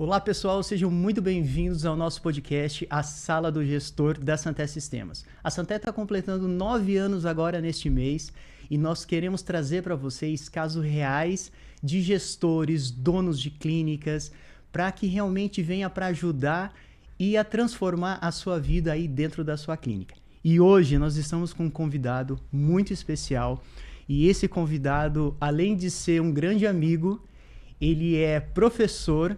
Olá pessoal, sejam muito bem-vindos ao nosso podcast A Sala do Gestor da Santé Sistemas. A Santé está completando 9 anos agora neste mês e nós queremos trazer para vocês casos reais de gestores, donos de clínicas, para que realmente venha para ajudar e a transformar a sua vida aí dentro da sua clínica. E hoje nós estamos com um convidado muito especial e esse convidado, além de ser um grande amigo, ele é professor.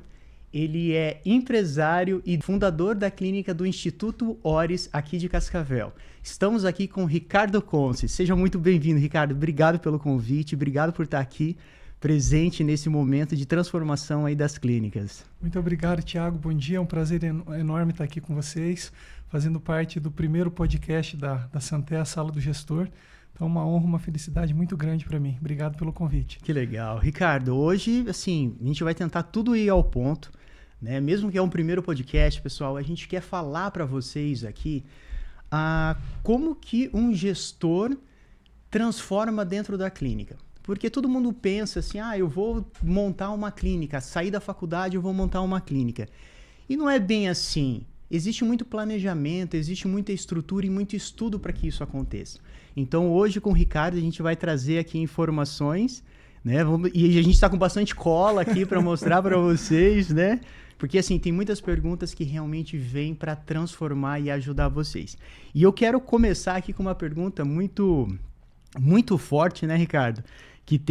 Ele é empresário e fundador da clínica do Instituto Ores, aqui de Cascavel. Estamos aqui com Ricardo Conce. Seja muito bem-vindo, Ricardo. Obrigado pelo convite, obrigado por estar aqui presente nesse momento de transformação aí das clínicas. Muito obrigado, Thiago. Bom dia, é um prazer enorme estar aqui com vocês, fazendo parte do primeiro podcast da Santé, a Sala do Gestor. Então, uma honra, uma felicidade muito grande para mim. Obrigado pelo convite. Que legal. Ricardo, hoje, assim, a gente vai tentar tudo ir ao ponto, né? Mesmo que é um primeiro podcast, pessoal, a gente quer falar para vocês aqui como que um gestor transforma dentro da clínica. Porque todo mundo pensa assim, eu vou montar uma clínica, sair da faculdade eu vou montar uma clínica. E não é bem assim. Existe muito planejamento, existe muita estrutura e muito estudo para que isso aconteça. Então hoje com o Ricardo a gente vai trazer aqui informações, né? E a gente está com bastante cola aqui para mostrar para vocês, né? Porque assim, tem muitas perguntas que realmente vêm para transformar e ajudar vocês. E eu quero começar aqui com uma pergunta muito, muito forte, né, Ricardo? Que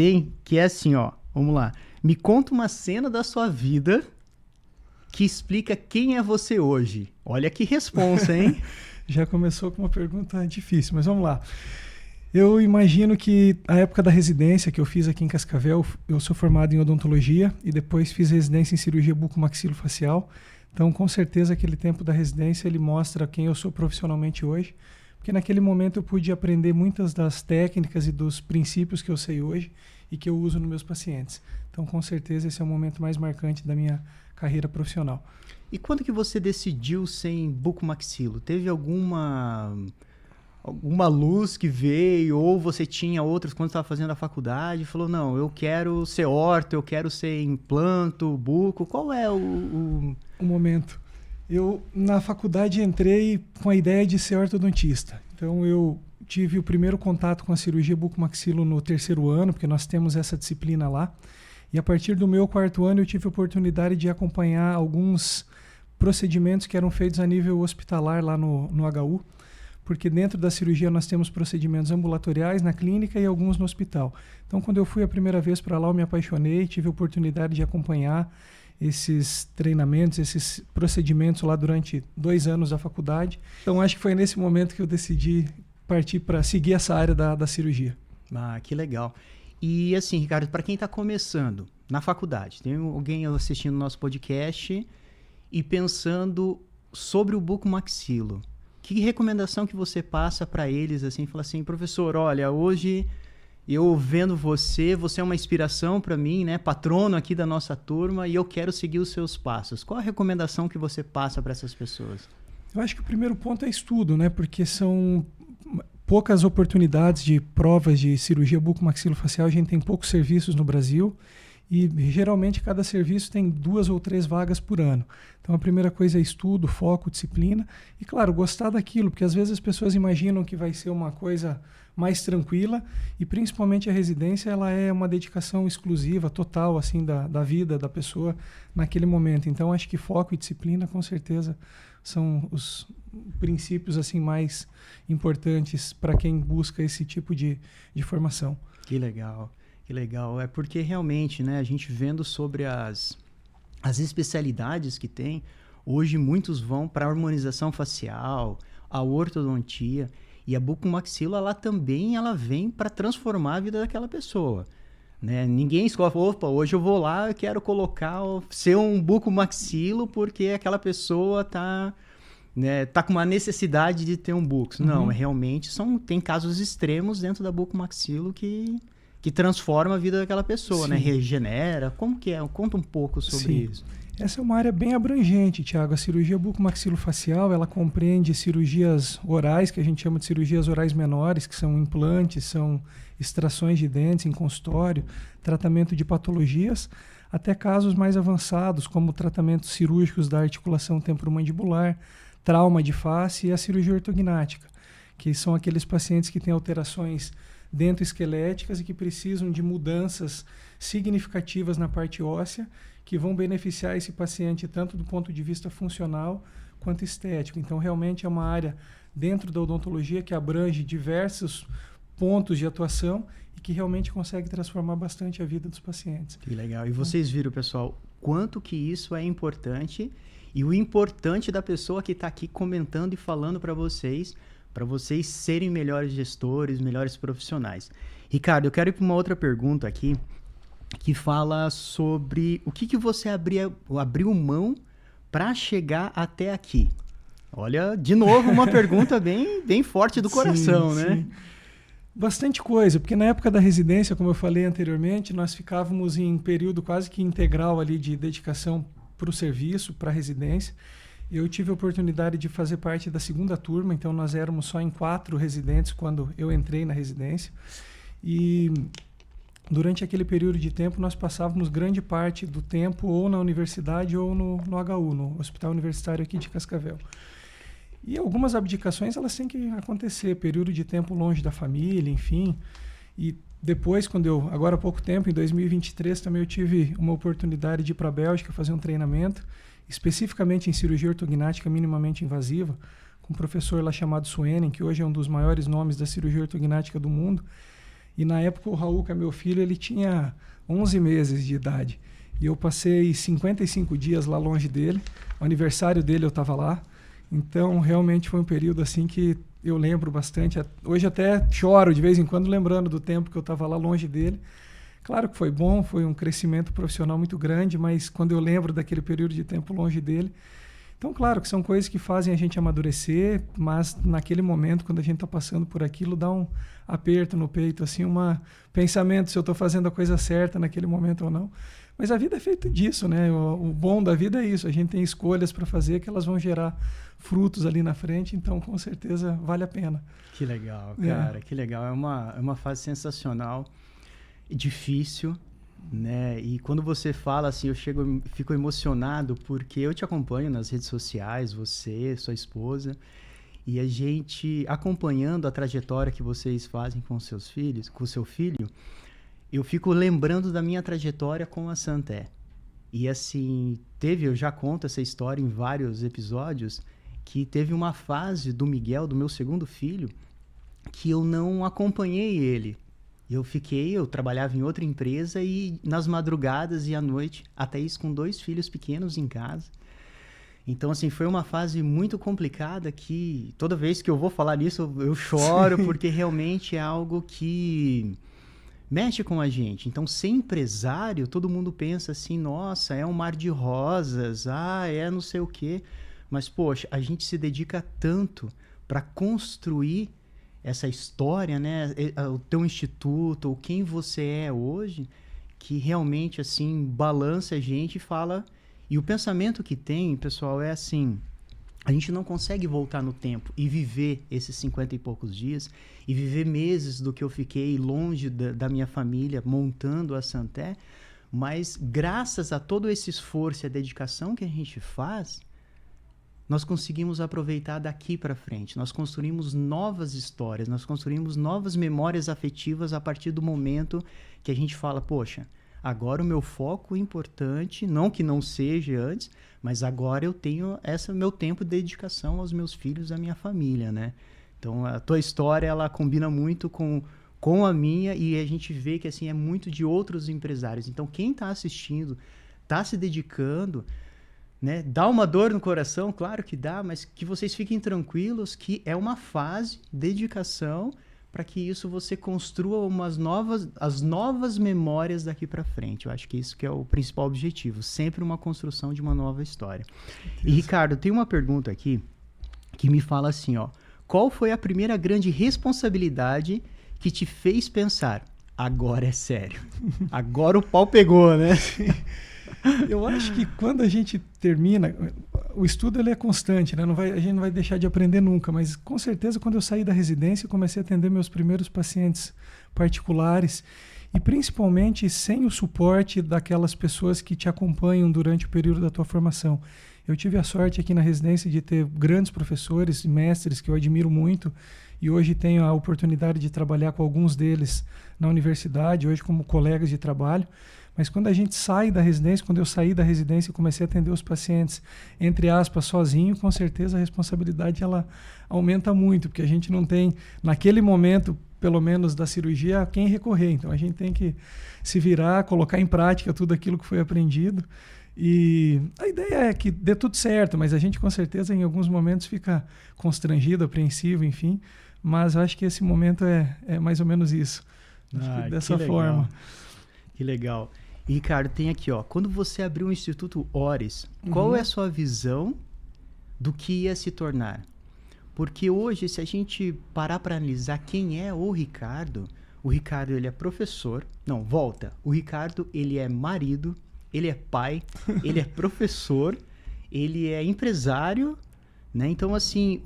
é assim, vamos lá. Me conta uma cena da sua vida que explica quem é você hoje. Olha que responsa, hein? Já começou com uma pergunta difícil, mas vamos lá. Eu imagino que a época da residência que eu fiz aqui em Cascavel, eu sou formado em odontologia e depois fiz residência em cirurgia bucomaxilofacial. Então, com certeza, aquele tempo da residência ele mostra quem eu sou profissionalmente hoje, porque naquele momento eu pude aprender muitas das técnicas e dos princípios que eu sei hoje e que eu uso nos meus pacientes. Então, com certeza, esse é o momento mais marcante da minha carreira profissional. E quando que você decidiu ser em bucomaxilo? Teve alguma luz que veio, ou você tinha outras quando estava fazendo a faculdade, falou, não, eu quero ser orto, eu quero ser implanto, buco, qual é o momento? Eu, na faculdade, entrei com a ideia de ser ortodontista. Então, eu tive o primeiro contato com a cirurgia bucomaxilo no 3º ano, porque nós temos essa disciplina lá. E a partir do meu 4º ano, eu tive a oportunidade de acompanhar alguns procedimentos que eram feitos a nível hospitalar lá no HU, porque dentro da cirurgia nós temos procedimentos ambulatoriais na clínica e alguns no hospital. Então, quando eu fui a primeira vez para lá, eu me apaixonei, tive a oportunidade de acompanhar esses treinamentos, esses procedimentos lá durante 2 anos da faculdade. Então, acho que foi nesse momento que eu decidi partir para seguir essa área da cirurgia. Que legal. E assim, Ricardo, para quem está começando na faculdade, tem alguém assistindo o nosso podcast e pensando sobre o bucomaxilo, que recomendação que você passa para eles, assim, fala assim, professor, olha, hoje eu vendo você é uma inspiração para mim, né, patrono aqui da nossa turma e eu quero seguir os seus passos. Qual a recomendação que você passa para essas pessoas? Eu acho que o primeiro ponto é estudo, né, porque são poucas oportunidades de provas de cirurgia bucomaxilofacial, a gente tem poucos serviços no Brasil e geralmente cada serviço tem 2 ou 3 vagas por ano. Então a primeira coisa é estudo, foco, disciplina e claro, gostar daquilo, porque às vezes as pessoas imaginam que vai ser uma coisa mais tranquila e principalmente a residência ela é uma dedicação exclusiva, total assim da vida da pessoa naquele momento. Então acho que foco e disciplina com certeza são os princípios assim mais importantes para quem busca esse tipo de formação. Que legal, que legal. É porque realmente, né, a gente vendo sobre as especialidades que tem, hoje muitos vão para a harmonização facial, a ortodontia, e a bucomaxilo ela vem para transformar a vida daquela pessoa. Né? Ninguém escolhe, opa, hoje eu vou lá, eu quero ser um bucomaxilo porque aquela pessoa tá com uma necessidade de ter um buco. Não, realmente tem casos extremos dentro da bucomaxilo que transforma a vida daquela pessoa, né? Regenera. Como que é? Conta um pouco sobre isso. Essa é uma área bem abrangente, Thiago. A cirurgia bucomaxilofacial, ela compreende cirurgias orais, que a gente chama de cirurgias orais menores, que são implantes, são extrações de dentes em consultório, tratamento de patologias, até casos mais avançados, como tratamentos cirúrgicos da articulação temporomandibular, trauma de face e a cirurgia ortognática, que são aqueles pacientes que têm alterações dentoesqueléticas e que precisam de mudanças significativas na parte óssea, que vão beneficiar esse paciente tanto do ponto de vista funcional quanto estético. Então, realmente é uma área dentro da odontologia que abrange diversos pontos de atuação e que realmente consegue transformar bastante a vida dos pacientes. Que legal. E vocês viram, pessoal, quanto que isso é importante e o importante da pessoa que está aqui comentando e falando para vocês serem melhores gestores, melhores profissionais. Ricardo, eu quero ir para uma outra pergunta aqui, que fala sobre o que você abriu mão para chegar até aqui. Olha, de novo, uma pergunta bem forte do coração, né? Sim. Bastante coisa, porque na época da residência, como eu falei anteriormente, nós ficávamos em período quase que integral ali de dedicação para o serviço, para a residência. Eu tive a oportunidade de fazer parte da segunda turma, então nós éramos só em 4 residentes quando eu entrei na residência. E durante aquele período de tempo nós passávamos grande parte do tempo ou na universidade ou no HU, no Hospital Universitário aqui de Cascavel. E algumas abdicações elas têm que acontecer, período de tempo longe da família, enfim. E depois, agora há pouco tempo, em 2023, também eu tive uma oportunidade de ir para a Bélgica fazer um treinamento, especificamente em cirurgia ortognática minimamente invasiva, com um professor lá chamado Suenen, que hoje é um dos maiores nomes da cirurgia ortognática do mundo. E na época o Raul, que é meu filho, ele tinha 11 meses de idade. E eu passei 55 dias lá longe dele. O aniversário dele eu estava lá. Então, realmente foi um período assim que eu lembro bastante. Hoje até choro de vez em quando lembrando do tempo que eu estava lá longe dele. Claro que foi bom, foi um crescimento profissional muito grande, mas quando eu lembro daquele período de tempo longe dele... Então, claro que são coisas que fazem a gente amadurecer, mas naquele momento, quando a gente está passando por aquilo, dá um aperto no peito, assim, pensamento se eu estou fazendo a coisa certa naquele momento ou não. Mas a vida é feita disso, né? O bom da vida é isso, a gente tem escolhas para fazer que elas vão gerar frutos ali na frente, então com certeza vale a pena. Que legal, cara, que legal. É uma fase sensacional, difícil, né? E quando você fala assim, eu fico emocionado porque eu te acompanho nas redes sociais, você, sua esposa, e a gente acompanhando a trajetória que vocês fazem com seus filhos, com o seu filho, eu fico lembrando da minha trajetória com a Santé. E assim, eu já conto essa história em vários episódios, que teve uma fase do Miguel, do meu segundo filho, que eu não acompanhei ele. Eu trabalhava em outra empresa e nas madrugadas e à noite, até isso com 2 filhos pequenos em casa. Então, assim, foi uma fase muito complicada que toda vez que eu vou falar nisso, eu choro, porque realmente é algo que mexe com a gente. Então, ser empresário, todo mundo pensa assim, nossa, é um mar de rosas, é não sei o quê. Mas, poxa, a gente se dedica tanto para construir essa história, né? O teu instituto, ou quem você é hoje, que realmente, assim, balança a gente e fala... E o pensamento que tem, pessoal, é assim... A gente não consegue voltar no tempo e viver esses 50 e poucos dias e viver meses do que eu fiquei longe da minha família montando a Santé, mas graças a todo esse esforço e a dedicação que a gente faz, nós conseguimos aproveitar daqui para frente. Nós construímos novas histórias, nós construímos novas memórias afetivas a partir do momento que a gente fala, poxa, agora o meu foco importante, não que não seja antes, mas agora eu tenho meu tempo de dedicação aos meus filhos, à minha família, né? Então, a tua história, ela combina muito com a minha e a gente vê que, assim, é muito de outros empresários. Então, quem está assistindo, está se dedicando, né? Dá uma dor no coração, claro que dá, mas que vocês fiquem tranquilos que é uma fase, dedicação, para que isso você construa as novas memórias daqui para frente. Eu acho que isso que é o principal objetivo, sempre uma construção de uma nova história. E, Ricardo, tem uma pergunta aqui que me fala assim, qual foi a primeira grande responsabilidade que te fez pensar, agora é sério, agora o pau pegou, né? Eu acho que quando a gente termina, o estudo ele é constante, né? A gente não vai deixar de aprender nunca, mas com certeza quando eu saí da residência, eu comecei a atender meus primeiros pacientes particulares e principalmente sem o suporte daquelas pessoas que te acompanham durante o período da tua formação. Eu tive a sorte aqui na residência de ter grandes professores e mestres que eu admiro muito, e hoje tenho a oportunidade de trabalhar com alguns deles na universidade, hoje como colegas de trabalho. Mas quando a gente sai da residência, quando eu saí da residência e comecei a atender os pacientes, entre aspas, sozinho, com certeza a responsabilidade ela aumenta muito, porque a gente não tem, naquele momento, pelo menos da cirurgia, a quem recorrer. Então a gente tem que se virar, colocar em prática tudo aquilo que foi aprendido. E a ideia é que dê tudo certo, mas a gente com certeza em alguns momentos fica constrangido, apreensivo, enfim. Mas acho que esse momento é mais ou menos isso. Dessa forma. Que legal. E, Ricardo, tem aqui, ó, quando você abriu o Instituto Ores, qual é a sua visão do que ia se tornar? Porque hoje, se a gente parar para analisar quem é o Ricardo ele é professor, não, volta, o Ricardo ele é marido, ele é pai, ele é professor, ele é empresário, né? Então, assim,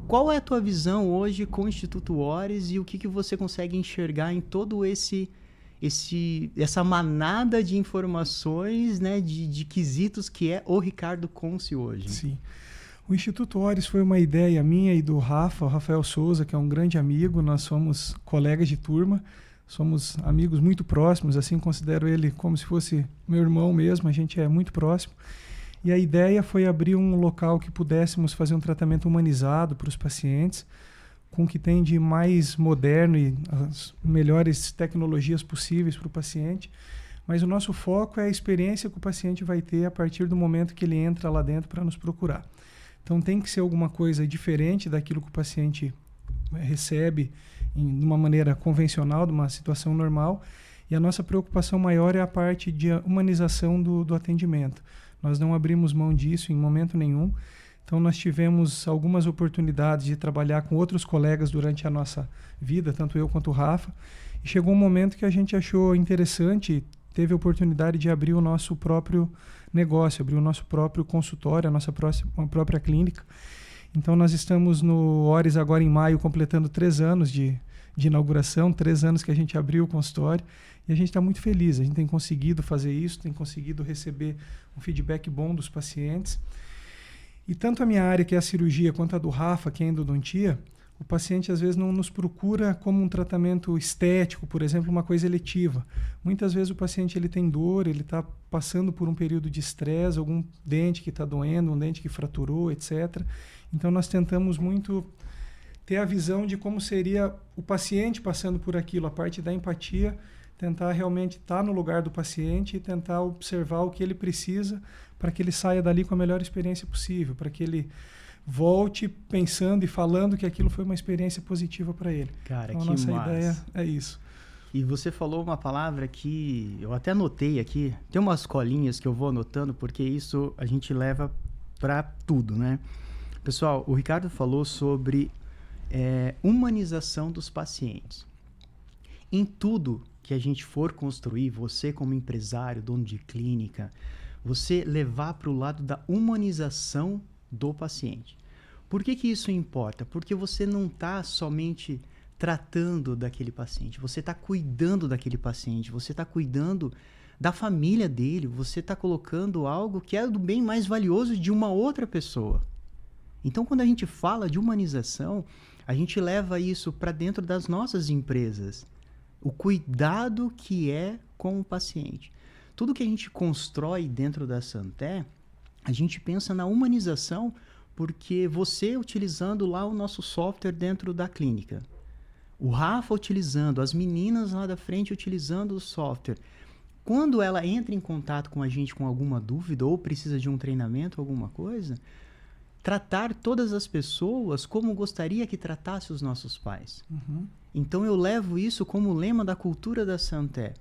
qual é a tua visão hoje com o Instituto Ores e o que você consegue enxergar em todo essa manada de informações, né, de quesitos que é o Ricardo Conce hoje? Sim. O Instituto Ores foi uma ideia minha e do Rafa, o Rafael Souza, que é um grande amigo. Nós somos colegas de turma, somos amigos muito próximos, assim, considero ele como se fosse meu irmão mesmo, a gente é muito próximo. E a ideia foi abrir um local que pudéssemos fazer um tratamento humanizado para os pacientes, com o que tem de mais moderno e as melhores tecnologias possíveis para o paciente. Mas o nosso foco é a experiência que o paciente vai ter a partir do momento que ele entra lá dentro para nos procurar. Então tem que ser alguma coisa diferente daquilo que o paciente recebe de uma maneira convencional, de uma situação normal. E a nossa preocupação maior é a parte de humanização do atendimento. Nós não abrimos mão disso em momento nenhum. Então nós tivemos algumas oportunidades de trabalhar com outros colegas durante a nossa vida, tanto eu quanto o Rafa. E chegou um momento que a gente achou interessante, teve a oportunidade de abrir o nosso próprio negócio, abrir o nosso próprio consultório, a nossa própria clínica. Então nós estamos no Ores agora em maio, completando 3 anos de inauguração, 3 anos que a gente abriu o consultório, e a gente está muito feliz. A gente tem conseguido fazer isso, tem conseguido receber um feedback bom dos pacientes. E tanto a minha área, que é a cirurgia, quanto a do Rafa, que é a endodontia, o paciente às vezes não nos procura como um tratamento estético, por exemplo, uma coisa eletiva. Muitas vezes o paciente ele tem dor, ele está passando por um período de estresse, algum dente que está doendo, um dente que fraturou, etc. Então nós tentamos muito ter a visão de como seria o paciente passando por aquilo, a parte da empatia, tentar realmente estar no lugar do paciente e tentar observar o que ele precisa para que ele saia dali com a melhor experiência possível, para que ele volte pensando e falando que aquilo foi uma experiência positiva para ele. Cara, então, que a nossa massa. ideia é isso. E você falou uma palavra que eu até anotei aqui. Tem umas colinhas que eu vou anotando, porque isso a gente leva para tudo, né? Pessoal, o Ricardo falou sobre humanização dos pacientes. Em tudo que a gente for construir, você como empresário, dono de clínica, você levar para o lado da humanização do paciente. Por que isso importa? Porque você não está somente tratando daquele paciente, você está cuidando daquele paciente, você está cuidando da família dele, você está colocando algo que é do bem mais valioso de uma outra pessoa. Então, quando a gente fala de humanização, a gente leva isso para dentro das nossas empresas. O cuidado que é com o paciente. Tudo que a gente constrói dentro da Santé, a gente pensa na humanização, porque você utilizando lá o nosso software dentro da clínica, o Rafa utilizando, as meninas lá da frente utilizando o software. Quando ela entra em contato com a gente com alguma dúvida ou precisa de um treinamento, alguma coisa, tratar todas as pessoas como gostaria que tratasse os nossos pais. Uhum. Então eu levo isso como lema da cultura da Santé.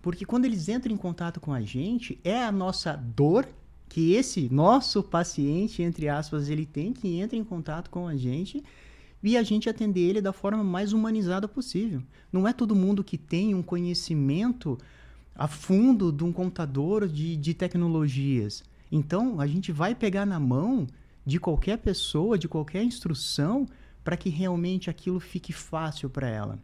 Porque quando eles entram em contato com a gente, é a nossa dor que esse nosso paciente, entre aspas, ele tem, que entra em contato com a gente e a gente atender ele da forma mais humanizada possível. Não é todo mundo que tem um conhecimento a fundo de um computador de tecnologias. Então, a gente vai pegar na mão de qualquer pessoa, de qualquer instrução, para que realmente aquilo fique fácil para ela.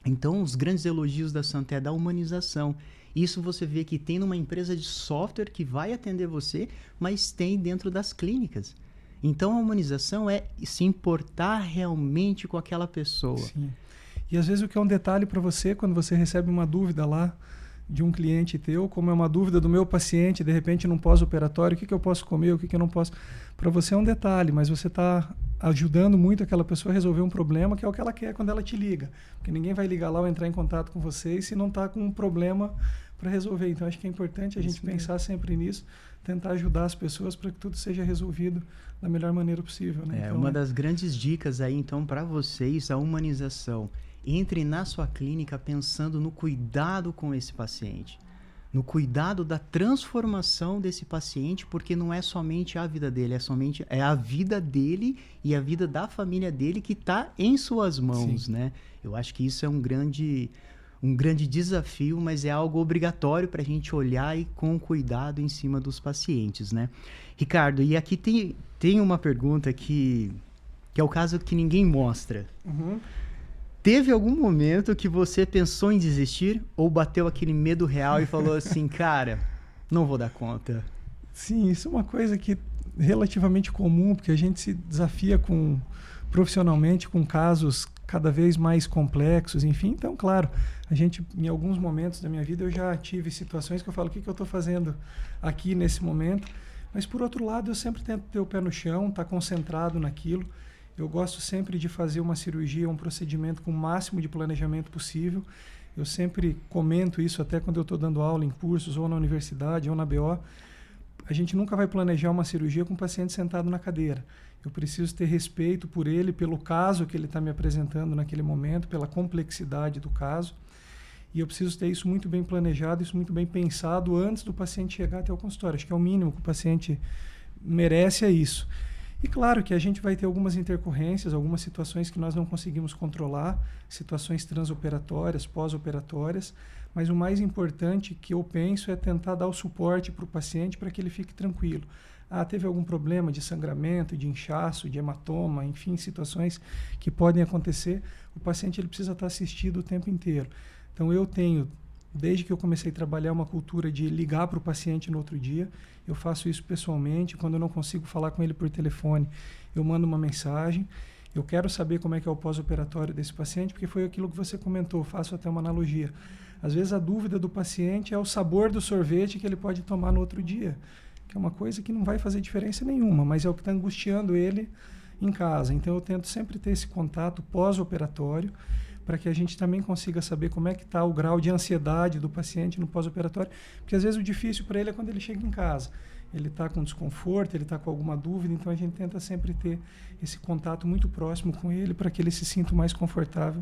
Então, os grandes elogios da Santa é da humanização. Isso você vê que tem numa empresa de software que vai atender você, mas tem dentro das clínicas. Então, a humanização é se importar realmente com aquela pessoa. Sim. E às vezes o que é um detalhe para você, quando você recebe uma dúvida lá de um cliente teu, como é uma dúvida do meu paciente, de repente num pós-operatório, o que eu posso comer, o que eu não posso. Para você é um detalhe, mas você está ajudando muito aquela pessoa a resolver um problema, que é o que ela quer quando ela te liga. Porque ninguém vai ligar lá ou entrar em contato com você se não está com um problema para resolver. Então, acho que é importante a gente pensar sempre nisso, tentar ajudar as pessoas para que tudo seja resolvido da melhor maneira possível. Né? Então, uma das grandes dicas aí, então, para vocês, a humanização. Entre na sua clínica pensando no cuidado com esse paciente, no cuidado da transformação desse paciente, porque não é somente a vida dele, é a vida dele e a vida da família dele que está em suas mãos, né? Eu acho que isso é um grande desafio, mas é algo obrigatório para a gente olhar e com cuidado em cima dos pacientes, né? Ricardo, e aqui tem uma pergunta que é o caso que ninguém mostra. Uhum. Teve algum momento que você pensou em desistir ou bateu aquele medo real e falou assim, cara, não vou dar conta? Sim, isso é uma coisa que é relativamente comum, porque a gente se desafia profissionalmente com casos cada vez mais complexos, enfim. Então, claro, a gente, em alguns momentos da minha vida, eu já tive situações que eu falo, o que eu estou fazendo aqui nesse momento? Mas, por outro lado, eu sempre tento ter o pé no chão, estar concentrado naquilo. Eu gosto sempre de fazer uma cirurgia, um procedimento com o máximo de planejamento possível. Eu sempre comento isso até quando eu estou dando aula em cursos, ou na universidade, ou na BO. A gente nunca vai planejar uma cirurgia com o paciente sentado na cadeira. Eu preciso ter respeito por ele, pelo caso que ele está me apresentando naquele momento, pela complexidade do caso. E eu preciso ter isso muito bem planejado, isso muito bem pensado antes do paciente chegar até o consultório. Acho que é o mínimo que o paciente merece, é isso. E claro que a gente vai ter algumas intercorrências, algumas situações que nós não conseguimos controlar, situações transoperatórias, pós-operatórias, mas o mais importante que eu penso é tentar dar o suporte para o paciente para que ele fique tranquilo. Teve algum problema de sangramento, de inchaço, de hematoma, enfim, situações que podem acontecer, o paciente ele precisa estar assistido o tempo inteiro. Então eu tenho, desde que eu comecei a trabalhar, uma cultura de ligar para o paciente no outro dia. Eu faço isso pessoalmente. Quando eu não consigo falar com ele por telefone, eu mando uma mensagem. Eu quero saber como é que é o pós-operatório desse paciente, porque foi aquilo que você comentou, faço até uma analogia. Às vezes a dúvida do paciente é o sabor do sorvete que ele pode tomar no outro dia, que é uma coisa que não vai fazer diferença nenhuma, mas é o que está angustiando ele em casa. Então eu tento sempre ter esse contato pós-operatório, para que a gente também consiga saber como é que está o grau de ansiedade do paciente no pós-operatório, porque às vezes o difícil para ele é quando ele chega em casa. Ele está com desconforto, ele está com alguma dúvida, então a gente tenta sempre ter esse contato muito próximo com ele para que ele se sinta o mais confortável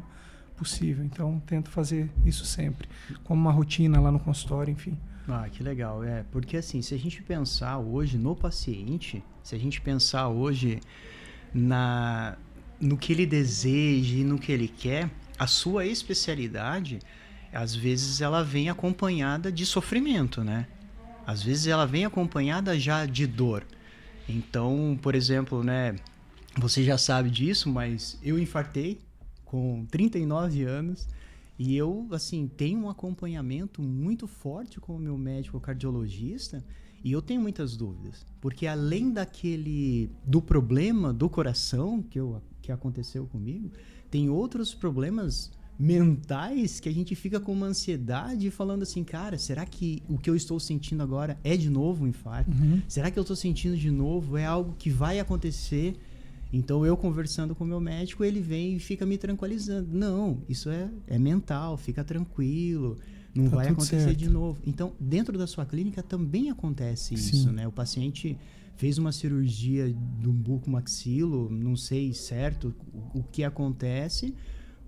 possível. Então, tento fazer isso sempre, como uma rotina lá no consultório, enfim. Que legal. Porque assim, se a gente pensar hoje no paciente, se a gente pensar hoje no que ele deseja e no que ele quer, a sua especialidade, às vezes ela vem acompanhada de sofrimento, né? Às vezes ela vem acompanhada já de dor. Então, por exemplo, né, você já sabe disso, mas eu infartei com 39 anos e eu, assim, tenho um acompanhamento muito forte com o meu médico cardiologista e eu tenho muitas dúvidas, porque além do problema do coração que aconteceu comigo, tem outros problemas mentais que a gente fica com uma ansiedade falando assim, cara, será que o que eu estou sentindo agora é de novo um infarto? Uhum. Será que eu estou sentindo de novo? É algo que vai acontecer? Então, eu conversando com o meu médico, ele vem e fica me tranquilizando. Não, isso é mental, fica tranquilo, não vai acontecer certo. de novo. Então, dentro da sua clínica também acontece isso, né? O paciente fez uma cirurgia do bucomaxilo, não sei certo o que acontece,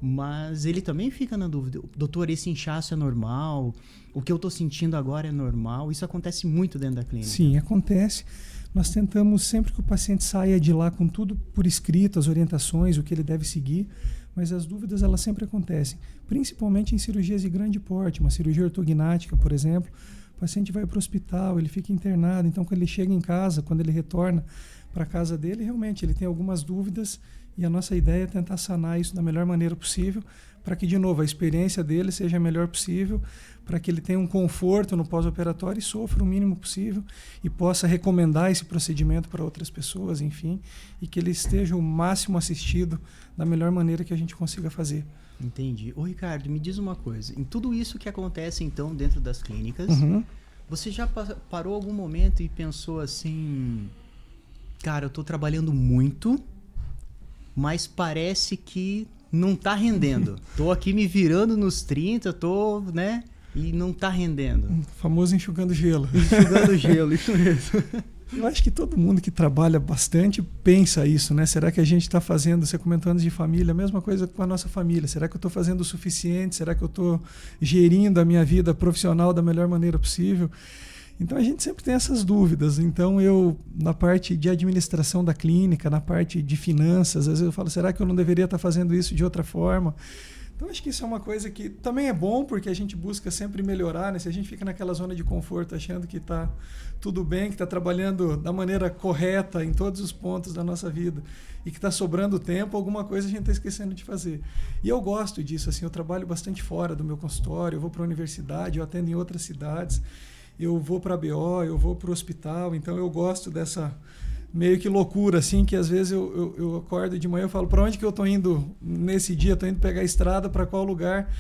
mas ele também fica na dúvida. Doutor, esse inchaço é normal? O que eu estou sentindo agora é normal? Isso acontece muito dentro da clínica. Sim, acontece. Nós tentamos sempre que o paciente saia de lá com tudo por escrito, as orientações, o que ele deve seguir, mas as dúvidas elas sempre acontecem, principalmente em cirurgias de grande porte, uma cirurgia ortognática, por exemplo. O paciente vai para o hospital, ele fica internado, então quando ele chega em casa, quando ele retorna para a casa dele, realmente ele tem algumas dúvidas E a nossa ideia é tentar sanar isso da melhor maneira possível, para que, de novo, a experiência dele seja a melhor possível, para que ele tenha um conforto no pós-operatório e sofra o mínimo possível e possa recomendar esse procedimento para outras pessoas, enfim, e que ele esteja o máximo assistido da melhor maneira que a gente consiga fazer. Entendi. Ô, Ricardo, me diz uma coisa. Em tudo isso que acontece, então, dentro das clínicas, você já parou algum momento e pensou assim, cara, eu tô trabalhando muito, mas parece que não tá rendendo. Tô aqui me virando nos 30, tô, né? E não tá rendendo. O famoso enxugando gelo. Enxugando gelo, isso mesmo. Eu acho que todo mundo que trabalha bastante pensa isso, né? Será que a gente está fazendo, você comentou antes de família, a mesma coisa com a nossa família. Será que eu estou fazendo o suficiente? Será que eu estou gerindo a minha vida profissional da melhor maneira possível? Então a gente sempre tem essas dúvidas. Então eu, na parte de administração da clínica, na parte de finanças, às vezes eu falo, será que eu não deveria estar fazendo isso de outra forma? Então acho que isso é uma coisa que também é bom, porque a gente busca sempre melhorar, né? Se a gente fica naquela zona de conforto achando que está tudo bem, que está trabalhando da maneira correta em todos os pontos da nossa vida e que está sobrando tempo, alguma coisa a gente está esquecendo de fazer. E eu gosto disso, assim, eu trabalho bastante fora do meu consultório, eu vou para a universidade, eu atendo em outras cidades, eu vou para a BO, eu vou para o hospital, então eu gosto dessa meio que loucura, assim, que às vezes eu acordo de manhã e falo, para onde que eu estou indo nesse dia? Estou indo pegar a estrada, para qual lugar?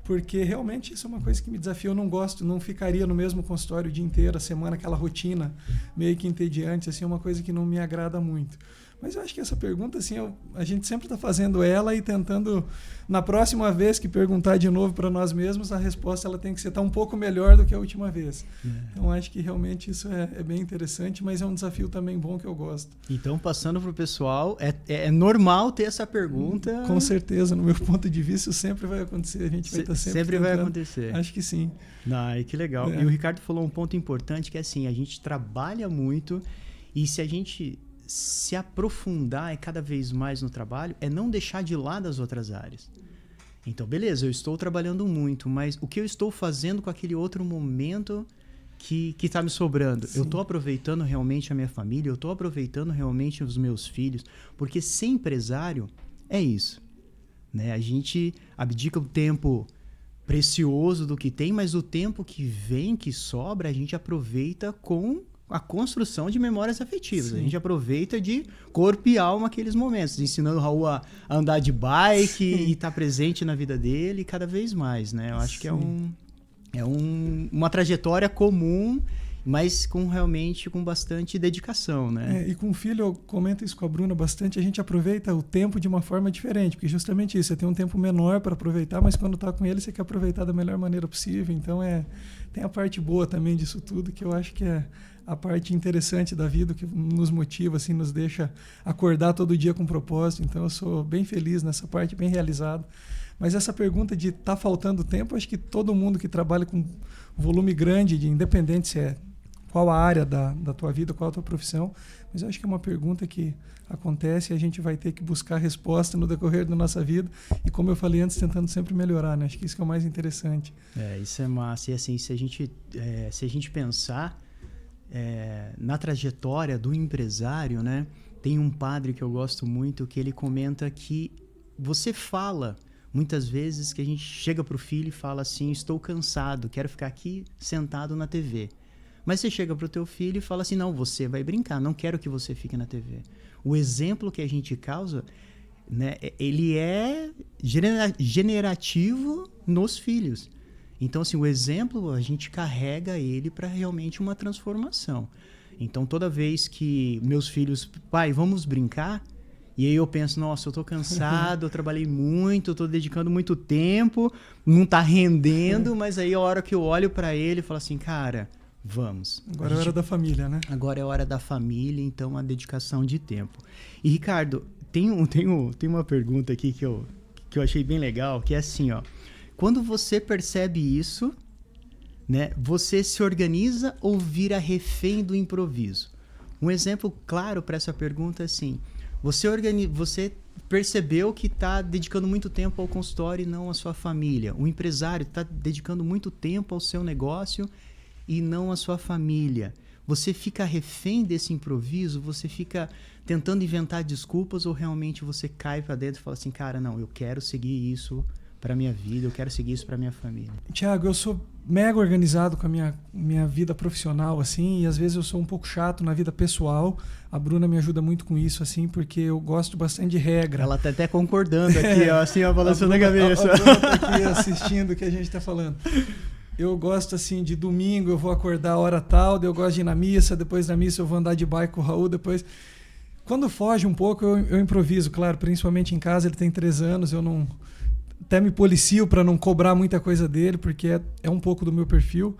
Porque realmente isso é uma coisa que me desafia, eu não gosto, não ficaria no mesmo consultório o dia inteiro, a semana, aquela rotina meio que entediante, assim, é uma coisa que não me agrada muito. Mas eu acho que essa pergunta, assim, a gente sempre está fazendo ela e tentando, na próxima vez que perguntar de novo para nós mesmos, a resposta ela tem que ser tá um pouco melhor do que a última vez. Então, acho que realmente isso é bem interessante, mas é um desafio também bom que eu gosto. Então, passando para o pessoal, é normal ter essa pergunta? Com certeza, no meu ponto de vista, isso sempre vai acontecer. A gente vai estar sempre vai acontecer. Acho que sim. Que legal. E o Ricardo falou um ponto importante, que é assim, a gente trabalha muito e se a gente se aprofundar cada vez mais no trabalho, é não deixar de lado as outras áreas. Então, beleza, eu estou trabalhando muito, mas o que eu estou fazendo com aquele outro momento que está me sobrando? Sim. Eu estou aproveitando realmente a minha família, eu estou aproveitando realmente os meus filhos, porque ser empresário é isso, né? A gente abdica o tempo precioso do que tem, mas o tempo que vem, que sobra, a gente aproveita com a construção de memórias afetivas. Sim. A gente aproveita de corpo e alma aqueles momentos, ensinando o Raul a andar de bike e estar presente na vida dele cada vez mais, né? Eu acho que é uma trajetória comum, mas realmente com bastante dedicação, né? E com o filho, eu comento isso com a Bruna bastante, a gente aproveita o tempo de uma forma diferente, porque justamente isso, você tem um tempo menor para aproveitar, mas quando está com ele, você quer aproveitar da melhor maneira possível. Então, tem a parte boa também disso tudo, que eu acho que é a parte interessante da vida, que nos motiva, assim, nos deixa acordar todo dia com propósito. Então eu sou bem feliz nessa parte, bem realizado. Mas essa pergunta de tá faltando tempo, acho que todo mundo que trabalha com volume grande, independente se é qual a área da tua vida, qual a tua profissão, mas eu acho que é uma pergunta que acontece e a gente vai ter que buscar resposta no decorrer da nossa vida e, como eu falei antes, tentando sempre melhorar, né? Acho que isso que é o mais interessante. Isso é massa. E assim, se a gente pensar na trajetória do empresário, né? Tem um padre que eu gosto muito que ele comenta que você fala muitas vezes que a gente chega pro filho e fala assim, estou cansado, quero ficar aqui sentado na TV. Mas você chega pro teu filho e fala assim, não, você vai brincar, não quero que você fique na TV. O exemplo que a gente causa, né, ele é generativo nos filhos. Então, assim, o exemplo, a gente carrega ele para realmente uma transformação. Então, toda vez que meus filhos, pai, vamos brincar? E aí eu penso, nossa, eu tô cansado, eu trabalhei muito, eu tô dedicando muito tempo, não tá rendendo, mas aí a hora que eu olho para ele, eu falo assim, cara, vamos. Agora é hora da família, né? Agora é hora da família, então a dedicação de tempo. E, Ricardo, tem uma pergunta aqui que eu achei bem legal, que é assim, ó. Quando você percebe isso, né, você se organiza ou vira refém do improviso? Um exemplo claro para essa pergunta é assim, você percebeu que está dedicando muito tempo ao consultório e não à sua família. O empresário está dedicando muito tempo ao seu negócio e não à sua família. você fica refém desse improviso? Você fica tentando inventar desculpas ou realmente você cai para dentro e fala assim, cara, não, eu quero seguir isso para minha vida, eu quero seguir isso para minha família? Tiago, eu sou mega organizado com a minha vida profissional, assim, e às vezes eu sou um pouco chato na vida pessoal. A Bruna me ajuda muito com isso, assim, porque eu gosto bastante de regra. Ela tá até concordando aqui, ó, assim, ó, balançando a cabeça. A Bruna tá aqui assistindo o que a gente tá falando. Eu gosto, assim, de domingo eu vou acordar a hora tal, daí eu gosto de ir na missa, depois da missa eu vou andar de bike com o Raul, depois... Quando foge um pouco, eu improviso, claro, principalmente em casa, ele tem 3 anos, eu não... Até me policio para não cobrar muita coisa dele, porque é um pouco do meu perfil.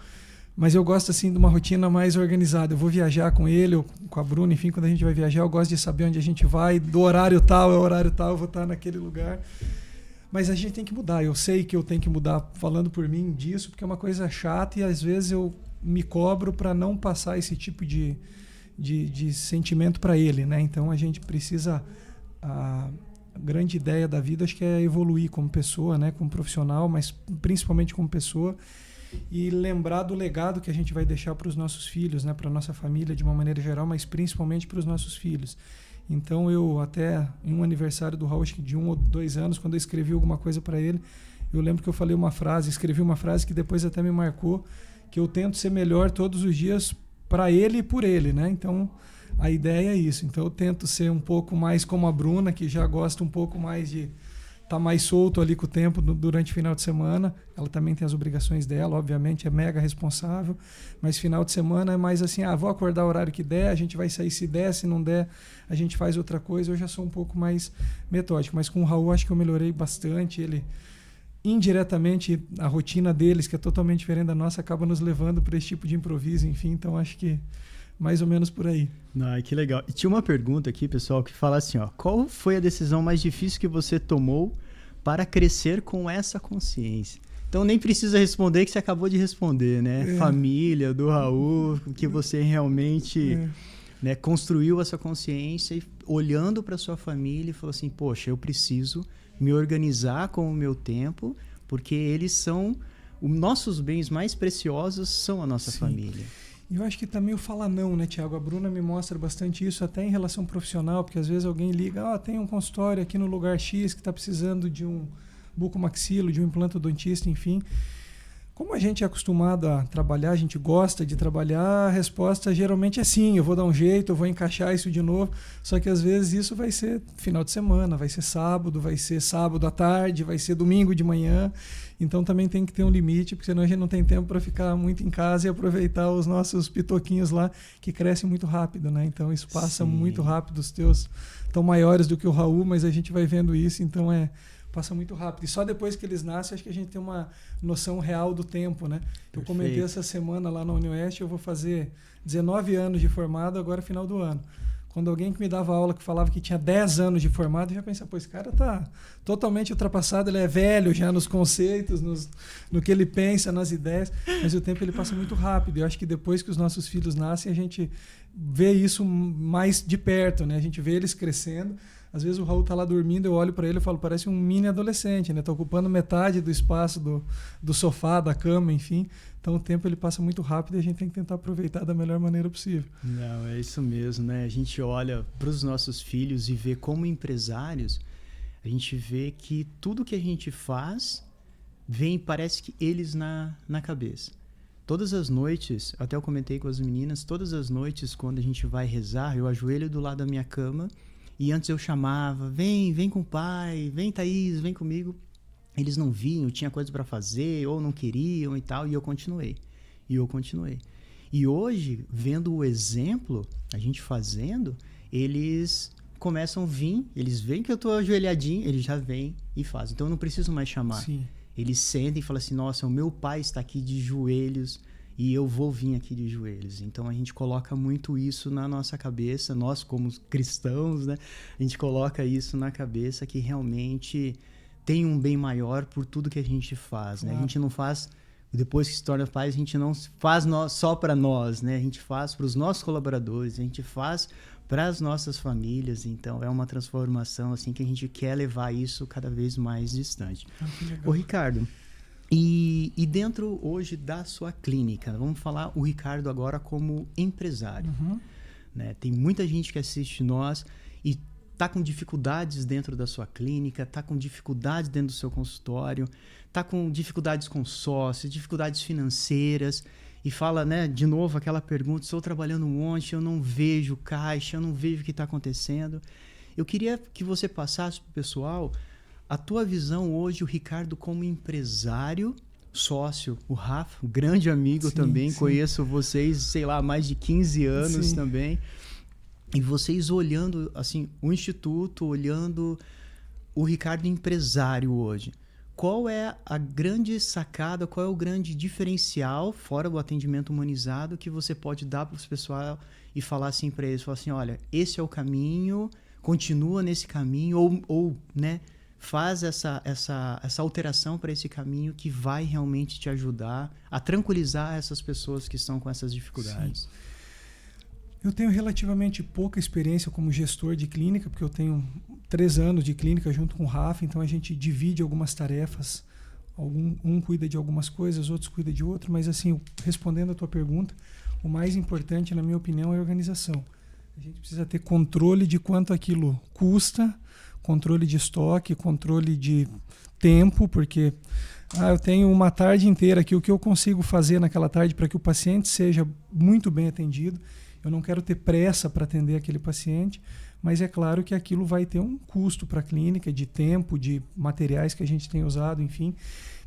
Mas eu gosto, assim, de uma rotina mais organizada. Eu vou viajar com ele, ou com a Bruna, enfim, quando a gente vai viajar, eu gosto de saber onde a gente vai, do horário tal, eu vou estar naquele lugar. Mas a gente tem que mudar. Eu sei que eu tenho que mudar, falando por mim disso, porque é uma coisa chata e às vezes eu me cobro para não passar esse tipo de sentimento para ele, né? Então a gente precisa... A grande ideia da vida acho que é evoluir como pessoa, né, como profissional, mas principalmente como pessoa, e lembrar do legado que a gente vai deixar para os nossos filhos, né, para a nossa família de uma maneira geral, mas principalmente para os nossos filhos. Então eu até em um aniversário do Raul, acho que de 1 ou 2 anos, quando eu escrevi alguma coisa para ele, eu lembro que eu escrevi uma frase que depois até me marcou, que eu tento ser melhor todos os dias para ele e por ele, né? Então a ideia é isso. Então eu tento ser um pouco mais como a Bruna, que já gosta um pouco mais de estar mais solto ali com o tempo durante o final de semana. Ela também tem as obrigações dela, obviamente, é mega responsável. Mas final de semana é mais assim, vou acordar o horário que der, a gente vai sair se der, se não der, a gente faz outra coisa. Eu já sou um pouco mais metódico. Mas com o Raul acho que eu melhorei bastante. Ele, indiretamente, a rotina deles, que é totalmente diferente da nossa, acaba nos levando para esse tipo de improviso, enfim. Então acho que mais ou menos por aí. Que legal. E tinha uma pergunta aqui, pessoal, que fala assim, ó, qual foi a decisão mais difícil que você tomou para crescer com essa consciência? Então nem precisa responder, que você acabou de responder, né? Família, do Raul, que você realmente né, construiu essa consciência e olhando para sua família e falou assim, poxa, eu preciso me organizar com o meu tempo, porque eles são os nossos bens mais preciosos, são a nossa família. Eu acho que também o fala não, né, Tiago? A Bruna me mostra bastante isso, até em relação profissional, porque às vezes alguém liga, tem um consultório aqui no lugar X que está precisando de um bucomaxilo, de um implantodontista, enfim. Como a gente é acostumado a trabalhar, a gente gosta de trabalhar, a resposta geralmente é sim, eu vou dar um jeito, eu vou encaixar isso de novo. Só que às vezes isso vai ser final de semana, vai ser sábado à tarde, vai ser domingo de manhã. Então também tem que ter um limite, porque senão a gente não tem tempo para ficar muito em casa e aproveitar os nossos pitoquinhos lá, que crescem muito rápido, né? Então isso passa muito rápido, os teus estão maiores do que o Raul, mas a gente vai vendo isso, então passa muito rápido. E só depois que eles nascem, acho que a gente tem uma noção real do tempo, né? Eu comentei essa semana lá na Unioeste, eu vou fazer 19 anos de formado agora final do ano. Quando alguém que me dava aula que falava que tinha 10 anos de formado, eu já pensava, esse cara tá totalmente ultrapassado, ele é velho já nos conceitos, no que ele pensa, nas ideias, mas o tempo ele passa muito rápido. Eu acho que depois que os nossos filhos nascem, a gente vê isso mais de perto, né? A gente vê eles crescendo. Às vezes o Raul tá lá dormindo, eu olho para ele e falo, parece um mini adolescente, né? Tá ocupando metade do espaço do sofá, da cama, enfim. Então o tempo ele passa muito rápido e a gente tem que tentar aproveitar da melhor maneira possível. Não, é isso mesmo, né? A gente olha para os nossos filhos e vê como empresários, a gente vê que tudo que a gente faz vem, parece que eles na cabeça. Todas as noites, até eu comentei com as meninas, todas as noites quando a gente vai rezar, eu ajoelho do lado da minha cama e antes eu chamava, vem com o pai, vem Thaís, vem comigo. Eles não vinham, tinha coisa para fazer, ou não queriam e tal, e eu continuei. E hoje, vendo o exemplo, a gente fazendo, eles começam a vir, eles veem que eu tô ajoelhadinho, eles já vêm e fazem. Então eu não preciso mais chamar. Sim. Eles sentem e falam assim, nossa, o meu pai está aqui de joelhos e eu vou vir aqui de joelhos. Então a gente coloca muito isso na nossa cabeça, nós como cristãos, né? A gente coloca isso na cabeça que realmente tem um bem maior por tudo que a gente faz, né? A gente não faz, depois que se torna pai, a gente não faz só para nós, né? A gente faz para os nossos colaboradores, a gente faz para as nossas famílias. Então é uma transformação assim que a gente quer levar isso cada vez mais distante. Ô Ricardo, E dentro hoje da sua clínica, vamos falar o Ricardo agora como empresário. Né? Tem muita gente que assiste nós e está com dificuldades dentro da sua clínica, está com dificuldades dentro do seu consultório, está com dificuldades com sócios, dificuldades financeiras e fala, né, de novo aquela pergunta, estou trabalhando um monte, eu não vejo caixa, eu não vejo o que está acontecendo. Eu queria que você passasse para o pessoal a tua visão hoje, o Ricardo como empresário, sócio, o Rafa, um grande amigo também, conheço vocês, sei lá, há mais de 15 anos também. E vocês olhando, assim, o Instituto, olhando o Ricardo empresário hoje. Qual é a grande sacada, qual é o grande diferencial, fora o atendimento humanizado, que você pode dar para os pessoal e falar assim para eles, falar assim, olha, esse é o caminho, continua nesse caminho, ou né, faz essa alteração para esse caminho que vai realmente te ajudar a tranquilizar essas pessoas que estão com essas dificuldades. Sim. Eu tenho relativamente pouca experiência como gestor de clínica, porque eu tenho 3 anos de clínica junto com o Rafa, então a gente divide algumas tarefas, um cuida de algumas coisas, outros cuida de outro, mas assim, respondendo a tua pergunta, o mais importante, na minha opinião, é a organização. A gente precisa ter controle de quanto aquilo custa, controle de estoque, controle de tempo, porque eu tenho uma tarde inteira aqui, o que eu consigo fazer naquela tarde para que o paciente seja muito bem atendido. Eu não quero ter pressa para atender aquele paciente, mas é claro que aquilo vai ter um custo para a clínica, de tempo, de materiais que a gente tem usado, enfim.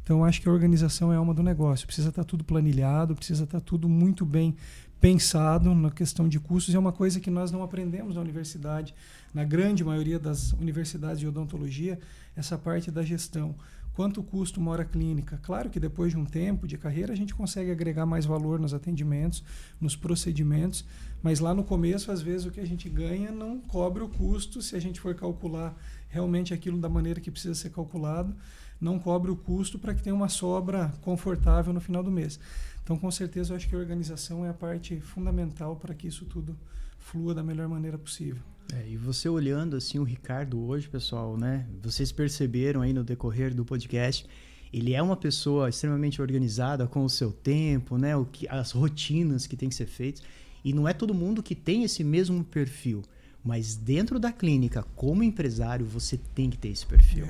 Então, eu acho que a organização é a alma do negócio. Precisa estar tudo planilhado, precisa estar tudo muito bem pensado na questão de custos. É uma coisa que nós não aprendemos na universidade, na grande maioria das universidades de odontologia, essa parte da gestão. Quanto custa uma hora clínica? Claro que depois de um tempo de carreira a gente consegue agregar mais valor nos atendimentos, nos procedimentos, mas lá no começo, às vezes, o que a gente ganha não cobre o custo, se a gente for calcular realmente aquilo da maneira que precisa ser calculado, não cobre o custo para que tenha uma sobra confortável no final do mês. Então, com certeza, eu acho que a organização é a parte fundamental para que isso tudo flua da melhor maneira possível. E você olhando assim o Ricardo hoje, pessoal, né? Vocês perceberam aí no decorrer do podcast, ele é uma pessoa extremamente organizada com o seu tempo, né? As rotinas que tem que ser feitas. E não é todo mundo que tem esse mesmo perfil. Mas dentro da clínica, como empresário, você tem que ter esse perfil.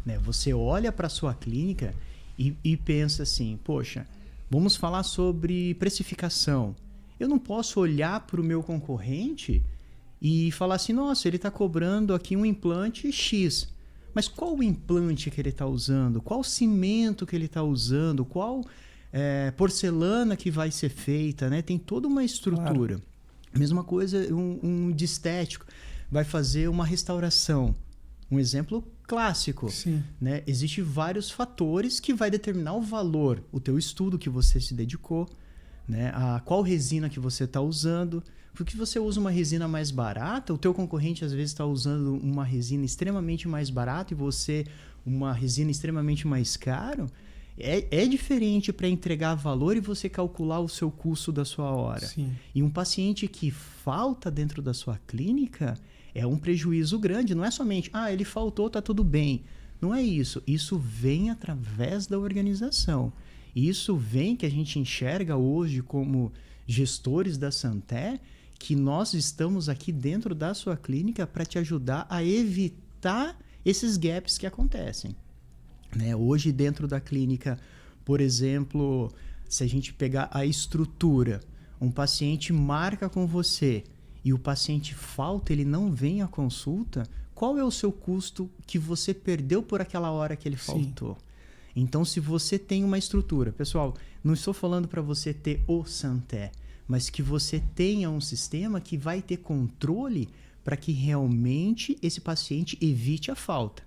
Né? Você olha para a sua clínica e pensa assim, poxa, vamos falar sobre precificação. Eu não posso olhar para o meu concorrente e falar assim, nossa, ele está cobrando aqui um implante X. Mas qual o implante que ele está usando? Qual cimento que ele está usando? Qual porcelana que vai ser feita? Né? Tem toda uma estrutura. Claro. Mesma coisa, um de estético vai fazer uma restauração. Um exemplo clássico. Né? Existem vários fatores que vai determinar o valor, o teu estudo que você se dedicou, né? Qual resina que você está usando. Porque você usa uma resina mais barata, o teu concorrente às vezes está usando uma resina extremamente mais barata e você uma resina extremamente mais caro. É diferente para entregar valor e você calcular o seu custo da sua hora. E um paciente que falta dentro da sua clínica é um prejuízo grande. Não é somente, ele faltou, tá tudo bem. Não é isso. Isso vem através da organização. Isso vem que a gente enxerga hoje como gestores da Santé, que nós estamos aqui dentro da sua clínica para te ajudar a evitar esses gaps que acontecem. Né? Hoje, dentro da clínica, por exemplo, se a gente pegar a estrutura, um paciente marca com você e o paciente falta, ele não vem à consulta, qual é o seu custo que você perdeu por aquela hora que ele faltou? Então, se você tem uma estrutura, pessoal, não estou falando para você ter o Santé, mas que você tenha um sistema que vai ter controle para que realmente esse paciente evite a falta.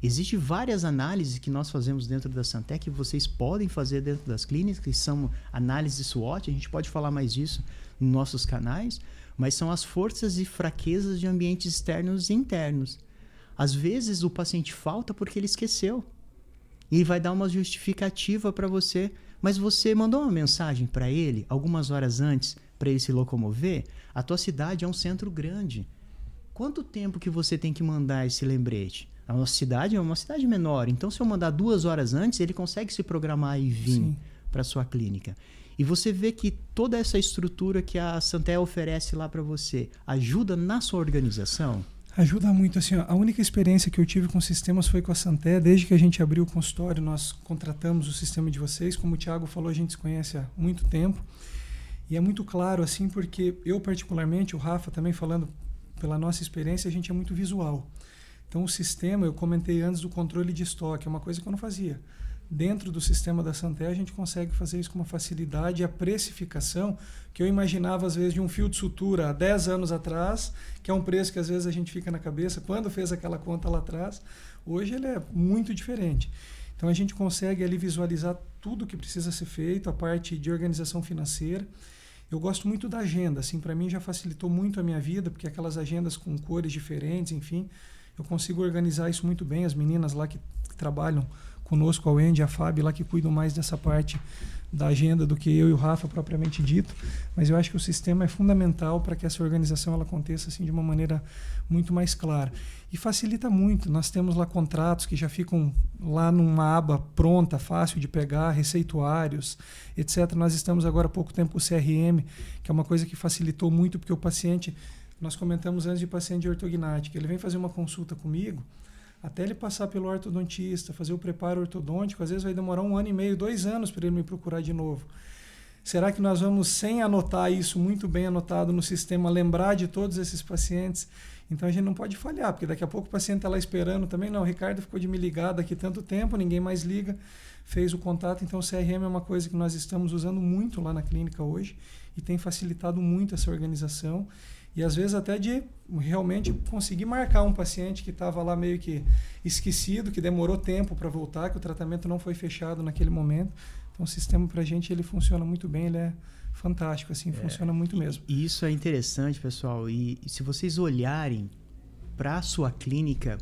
Existem várias análises que nós fazemos dentro da Santé que vocês podem fazer dentro das clínicas, que são análises SWOT, a gente pode falar mais disso nos nossos canais, mas são as forças e fraquezas de ambientes externos e internos. Às vezes o paciente falta porque ele esqueceu. E vai dar uma justificativa para você, mas você mandou uma mensagem para ele algumas horas antes para ele se locomover. A tua cidade é um centro grande. quanto tempo que você tem que mandar esse lembrete? A nossa cidade é uma cidade menor, então se eu mandar 2 horas antes, ele consegue se programar e vir para sua clínica. E você vê que toda essa estrutura que a Santé oferece lá para você ajuda na sua organização? Ajuda muito. Assim, ó, a única experiência que eu tive com sistemas foi com a Santé. Desde que a gente abriu o consultório, nós contratamos o sistema de vocês. Como o Thiago falou, a gente se conhece há muito tempo. E é muito claro, assim, porque eu particularmente, o Rafa também falando pela nossa experiência, a gente é muito visual. Então o sistema, eu comentei antes do controle de estoque, é uma coisa que eu não fazia. Dentro do sistema da Santé, a gente consegue fazer isso com uma facilidade. A precificação, que eu imaginava às vezes de um fio de sutura há 10 anos atrás, que é um preço que às vezes a gente fica na cabeça, quando fez aquela conta lá atrás, hoje ele é muito diferente. Então a gente consegue ali visualizar tudo o que precisa ser feito, a parte de organização financeira. Eu gosto muito da agenda, assim, para mim já facilitou muito a minha vida, porque aquelas agendas com cores diferentes, enfim, eu consigo organizar isso muito bem. As meninas lá que trabalham conosco, a Wendy e a Fábio, lá que cuidam mais dessa parte da agenda do que eu e o Rafa propriamente dito, mas eu acho que o sistema é fundamental para que essa organização ela aconteça assim de uma maneira muito mais clara e facilita muito. Nós temos lá contratos que já ficam lá numa aba pronta, fácil de pegar, receituários, etc. Nós estamos agora há pouco tempo com o CRM, que é uma coisa que facilitou muito, porque o paciente, nós comentamos antes de paciente de ortognática, ele vem fazer uma consulta comigo, até ele passar pelo ortodontista, fazer o preparo ortodôntico, às vezes vai demorar 1 ano e meio, 2 anos para ele me procurar de novo. Será que nós vamos, sem anotar isso muito bem anotado no sistema, lembrar de todos esses pacientes? Então a gente não pode falhar, porque daqui a pouco o paciente está lá esperando também. Não, o Ricardo ficou de me ligar daqui tanto tempo, ninguém mais liga, fez o contato. Então o CRM é uma coisa que nós estamos usando muito lá na clínica hoje e tem facilitado muito essa organização. E às vezes até de realmente conseguir marcar um paciente que estava lá meio que esquecido, que demorou tempo para voltar, que o tratamento não foi fechado naquele momento. Então o sistema para a gente ele funciona muito bem, ele é fantástico, assim, funciona muito mesmo. E isso é interessante, pessoal. E se vocês olharem para a sua clínica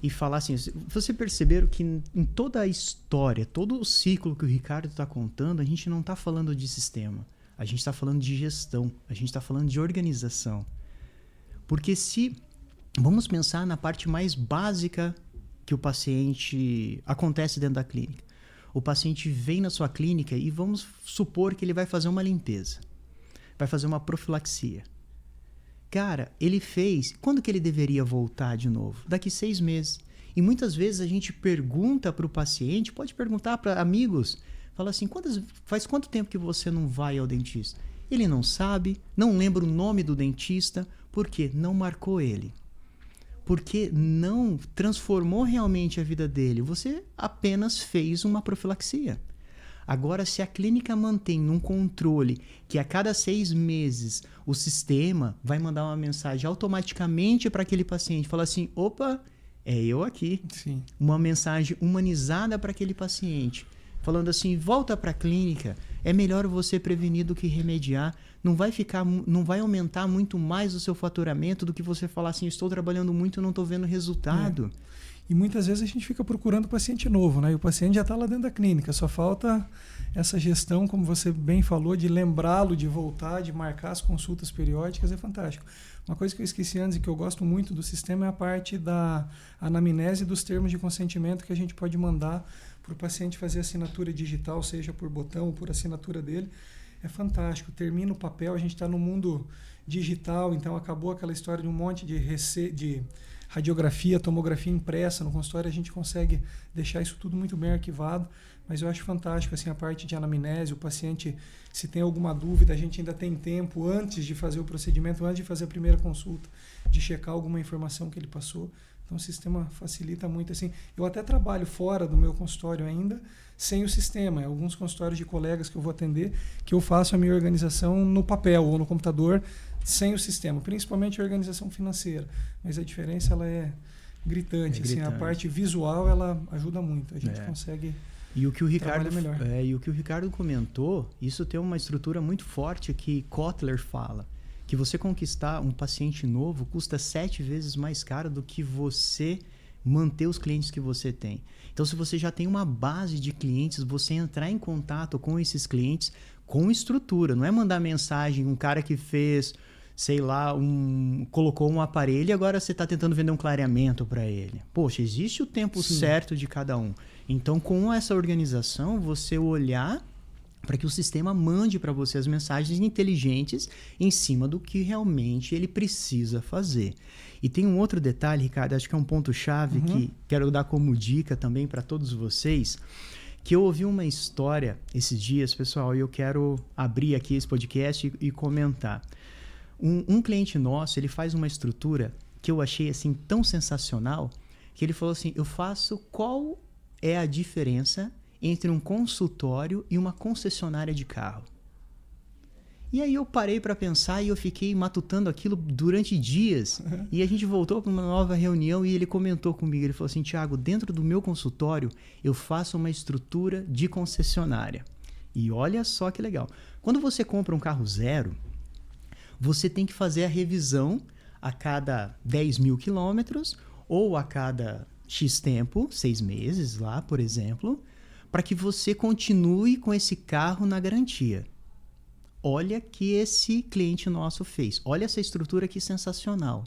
e falar assim, você perceberam que em toda a história, todo o ciclo que o Ricardo está contando, a gente não está falando de sistema. A gente está falando de gestão, a gente está falando de organização. Porque se vamos pensar na parte mais básica que o paciente acontece dentro da clínica. O paciente vem na sua clínica e vamos supor que ele vai fazer uma limpeza, vai fazer uma profilaxia. Cara, ele fez, quando que ele deveria voltar de novo? Daqui 6 meses. E muitas vezes a gente pergunta para o paciente, pode perguntar para amigos, fala assim, faz quanto tempo que você não vai ao dentista? Ele não sabe, não lembra o nome do dentista, porque não marcou ele. Porque não transformou realmente a vida dele. Você apenas fez uma profilaxia. Agora, se a clínica mantém um controle que a cada 6 meses o sistema vai mandar uma mensagem automaticamente para aquele paciente, fala assim, opa, é eu aqui. Sim. Uma mensagem humanizada para aquele paciente. Falando assim, volta para a clínica, é melhor você prevenir do que remediar, não vai aumentar muito mais o seu faturamento do que você falar assim, estou trabalhando muito e não estou vendo resultado. É. E muitas vezes a gente fica procurando paciente novo, né? E o paciente já está lá dentro da clínica, só falta essa gestão, como você bem falou, de lembrá-lo, de voltar, de marcar as consultas periódicas, é fantástico. Uma coisa que eu esqueci antes e que eu gosto muito do sistema é a parte da anamnese dos termos de consentimento que a gente pode mandar para o paciente fazer assinatura digital, seja por botão ou por assinatura dele. É fantástico. Termina o papel, a gente está no mundo digital, então acabou aquela história de um monte de radiografia, tomografia impressa no consultório, a gente consegue deixar isso tudo muito bem arquivado, mas eu acho fantástico assim, a parte de anamnese, o paciente, se tem alguma dúvida, a gente ainda tem tempo antes de fazer o procedimento, antes de fazer a primeira consulta, de checar alguma informação que ele passou. Então o sistema facilita muito. Assim, eu até trabalho fora do meu consultório ainda, sem o sistema. Alguns consultórios de colegas que eu vou atender, que eu faço a minha organização no papel ou no computador, sem o sistema, principalmente a organização financeira. Mas a diferença ela é gritante. Assim, a parte visual ela ajuda muito. A gente consegue trabalhar melhor. E o que o Ricardo comentou, isso tem uma estrutura muito forte que Kotler fala. Que você conquistar um paciente novo custa 7 vezes mais caro do que você manter os clientes que você tem. Então, se você já tem uma base de clientes, você entrar em contato com esses clientes com estrutura. Não é mandar mensagem, um cara que fez sei lá, colocou um aparelho e agora você está tentando vender um clareamento para ele. Poxa, existe o tempo certo de cada um. Então, com essa organização, você olhar para que o sistema mande para você as mensagens inteligentes em cima do que realmente ele precisa fazer. E tem um outro detalhe, Ricardo, acho que é um ponto-chave que quero dar como dica também para todos vocês, que eu ouvi uma história esses dias, pessoal, e eu quero abrir aqui esse podcast e comentar. Um cliente nosso, ele faz uma estrutura que eu achei assim tão sensacional, que ele falou assim, qual é a diferença entre um consultório e uma concessionária de carro? E aí eu parei para pensar e eu fiquei matutando aquilo durante dias. E a gente voltou para uma nova reunião e ele comentou comigo, ele falou assim, Thiago, dentro do meu consultório eu faço uma estrutura de concessionária. E olha só que legal. Quando você compra um carro zero, você tem que fazer a revisão a cada 10 mil quilômetros ou a cada X tempo, 6 meses lá, por exemplo, para que você continue com esse carro na garantia. Olha que esse cliente nosso fez. Olha essa estrutura que sensacional.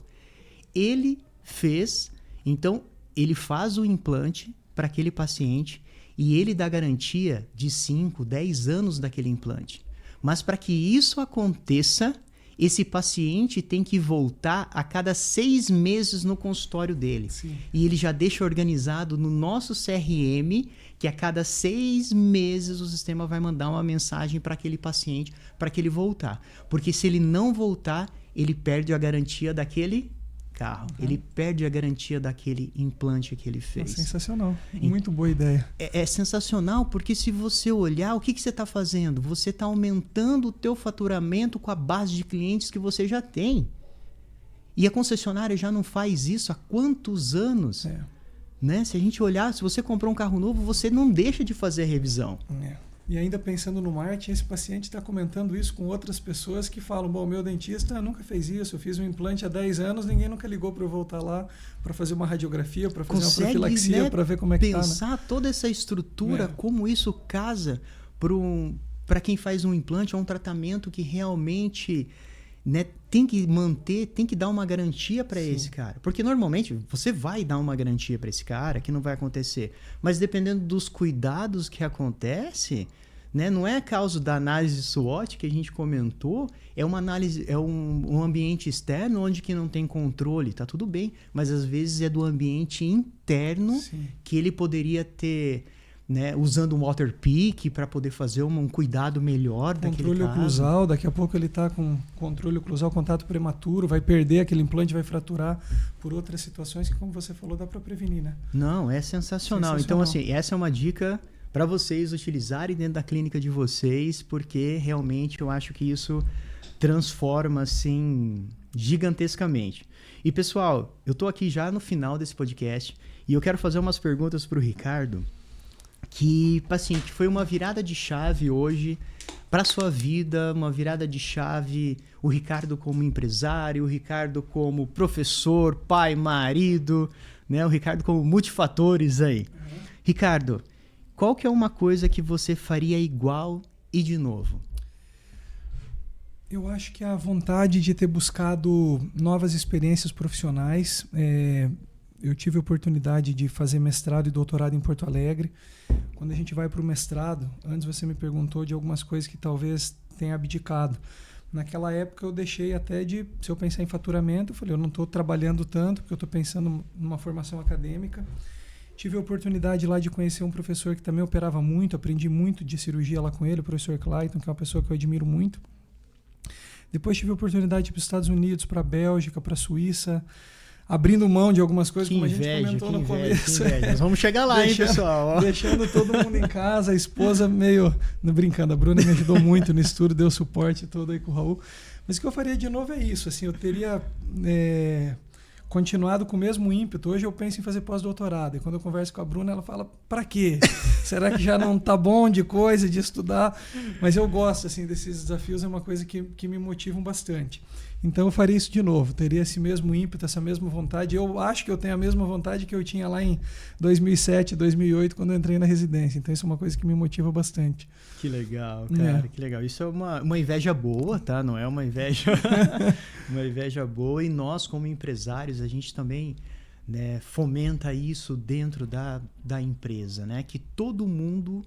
Ele fez, então, ele faz o implante para aquele paciente e ele dá garantia de 5, 10 anos daquele implante. Mas para que isso aconteça, esse paciente tem que voltar a cada 6 meses no consultório dele. Sim. E ele já deixa organizado no nosso CRM que a cada 6 meses o sistema vai mandar uma mensagem para aquele paciente para que ele voltar. Porque se ele não voltar, ele perde a garantia daquele carro. Ele perde a garantia daquele implante que ele fez. Sensacional. Muito boa ideia. É sensacional porque se você olhar, o que você está fazendo? Você está aumentando o teu faturamento com a base de clientes que você já tem. E a concessionária já não faz isso há quantos anos? Né? Se a gente olhar, se você comprou um carro novo, você não deixa de fazer a revisão. E ainda pensando no marketing, esse paciente está comentando isso com outras pessoas que falam, bom, meu dentista nunca fez isso, eu fiz um implante há 10 anos, ninguém nunca ligou para eu voltar lá para fazer uma radiografia, para fazer uma profilaxia, para ver como é que está. Pensar toda essa estrutura, como isso casa para quem faz um implante, é um tratamento que realmente... Né, tem que manter, tem que dar uma garantia para esse cara. Porque normalmente você vai dar uma garantia para esse cara que não vai acontecer. Mas dependendo dos cuidados que acontece, né, não é a causa da análise SWOT que a gente comentou, é uma análise, é um ambiente externo onde que não tem controle, tá tudo bem. Mas às vezes é do ambiente interno que ele poderia ter... Né, usando um waterpick para poder fazer um cuidado melhor daquele caso. Controle oclusal, daqui a pouco ele está com controle oclusal, contato prematuro, vai perder aquele implante, vai fraturar por outras situações que, como você falou, dá para prevenir, né? Não, é sensacional. Então, assim, essa é uma dica para vocês utilizarem dentro da clínica de vocês, porque realmente eu acho que isso transforma, assim, gigantescamente. E, pessoal, eu estou aqui já no final desse podcast e eu quero fazer umas perguntas para o Ricardo, que, assim, que foi uma virada de chave hoje para sua vida, uma virada de chave, o Ricardo como empresário, o Ricardo como professor, pai, marido, né? O Ricardo como multifatores aí. Ricardo, qual que é uma coisa que você faria igual e de novo? Eu acho que a vontade de ter buscado novas experiências profissionais. Eu tive a oportunidade de fazer mestrado e doutorado em Porto Alegre. Quando a gente vai para o mestrado, antes você me perguntou de algumas coisas que talvez tenha abdicado. Naquela época eu deixei até de, se eu pensar em faturamento, eu falei, eu não estou trabalhando tanto, porque eu estou pensando numa formação acadêmica. Tive a oportunidade lá de conhecer um professor que também operava muito, aprendi muito de cirurgia lá com ele, o professor Clayton, que é uma pessoa que eu admiro muito. Depois tive a oportunidade de ir para os Estados Unidos, para a Bélgica, para a Suíça, abrindo mão de algumas coisas, como a gente comentou no começo. Nós vamos chegar lá, hein, pessoal? Deixando todo mundo em casa, a esposa meio... Não brincando, a Bruna me ajudou muito no estudo, deu suporte todo aí com o Raul. Mas o que eu faria de novo é isso, assim, eu teria continuado com o mesmo ímpeto. Hoje eu penso em fazer pós-doutorado, e quando eu converso com a Bruna, ela fala, pra quê? Será que já não tá bom de coisa, de estudar? Mas eu gosto, assim, desses desafios, é uma coisa que me motivam bastante. Então eu faria isso de novo, teria esse mesmo ímpeto, essa mesma vontade. Eu acho que eu tenho a mesma vontade que eu tinha lá em 2007, 2008, quando eu entrei na residência. Então isso é uma coisa que me motiva bastante. Que legal, cara, que legal. Isso é uma inveja boa, tá? Não é uma inveja uma inveja boa. E nós, como empresários, a gente também, né, fomenta isso dentro da empresa, né? Que todo mundo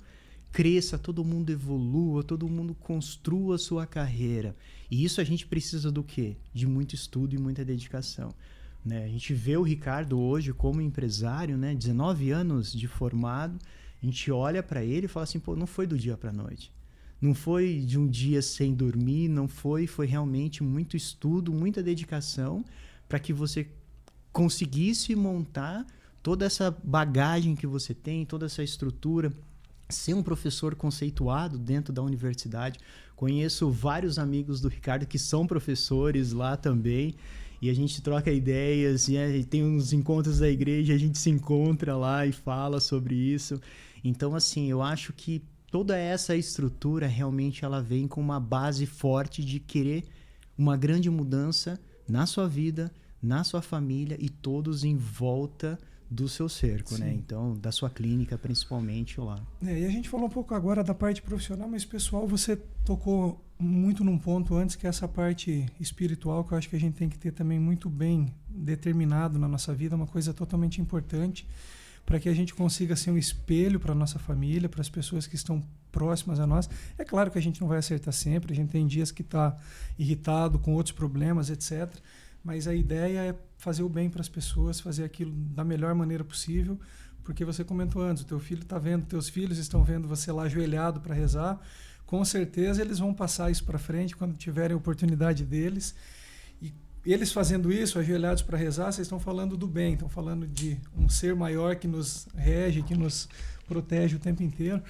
cresça, todo mundo evolua, todo mundo construa a sua carreira. E isso a gente precisa do quê? De muito estudo e muita dedicação. Né? A gente vê o Ricardo hoje como empresário, né? 19 anos de formado, a gente olha para ele e fala assim, pô, não foi do dia para a noite. Não foi de um dia sem dormir, não foi realmente muito estudo, muita dedicação para que você conseguisse montar toda essa bagagem que você tem, toda essa estrutura, ser um professor conceituado dentro da universidade. Conheço vários amigos do Ricardo que são professores lá também, e a gente troca ideias, e tem uns encontros da igreja, a gente se encontra lá e fala sobre isso. Então, assim, eu acho que toda essa estrutura realmente ela vem com uma base forte de querer uma grande mudança na sua vida, na sua família e todos em volta do seu cerco, sim, né? Então, da sua clínica, principalmente lá. E a gente falou um pouco agora da parte profissional, mas pessoal, você tocou muito num ponto antes, que é essa parte espiritual, que eu acho que a gente tem que ter também muito bem determinado na nossa vida, uma coisa totalmente importante, para que a gente consiga ser um espelho para a nossa família, para as pessoas que estão próximas a nós. É claro que a gente não vai acertar sempre, a gente tem dias que está irritado com outros problemas, etc., mas a ideia é fazer o bem para as pessoas, fazer aquilo da melhor maneira possível, porque você comentou antes, o teu filho está vendo, teus filhos estão vendo você lá ajoelhado para rezar, com certeza eles vão passar isso para frente quando tiverem a oportunidade deles, e eles fazendo isso, ajoelhados para rezar, vocês estão falando do bem, estão falando de um ser maior que nos rege, que nos protege o tempo inteiro.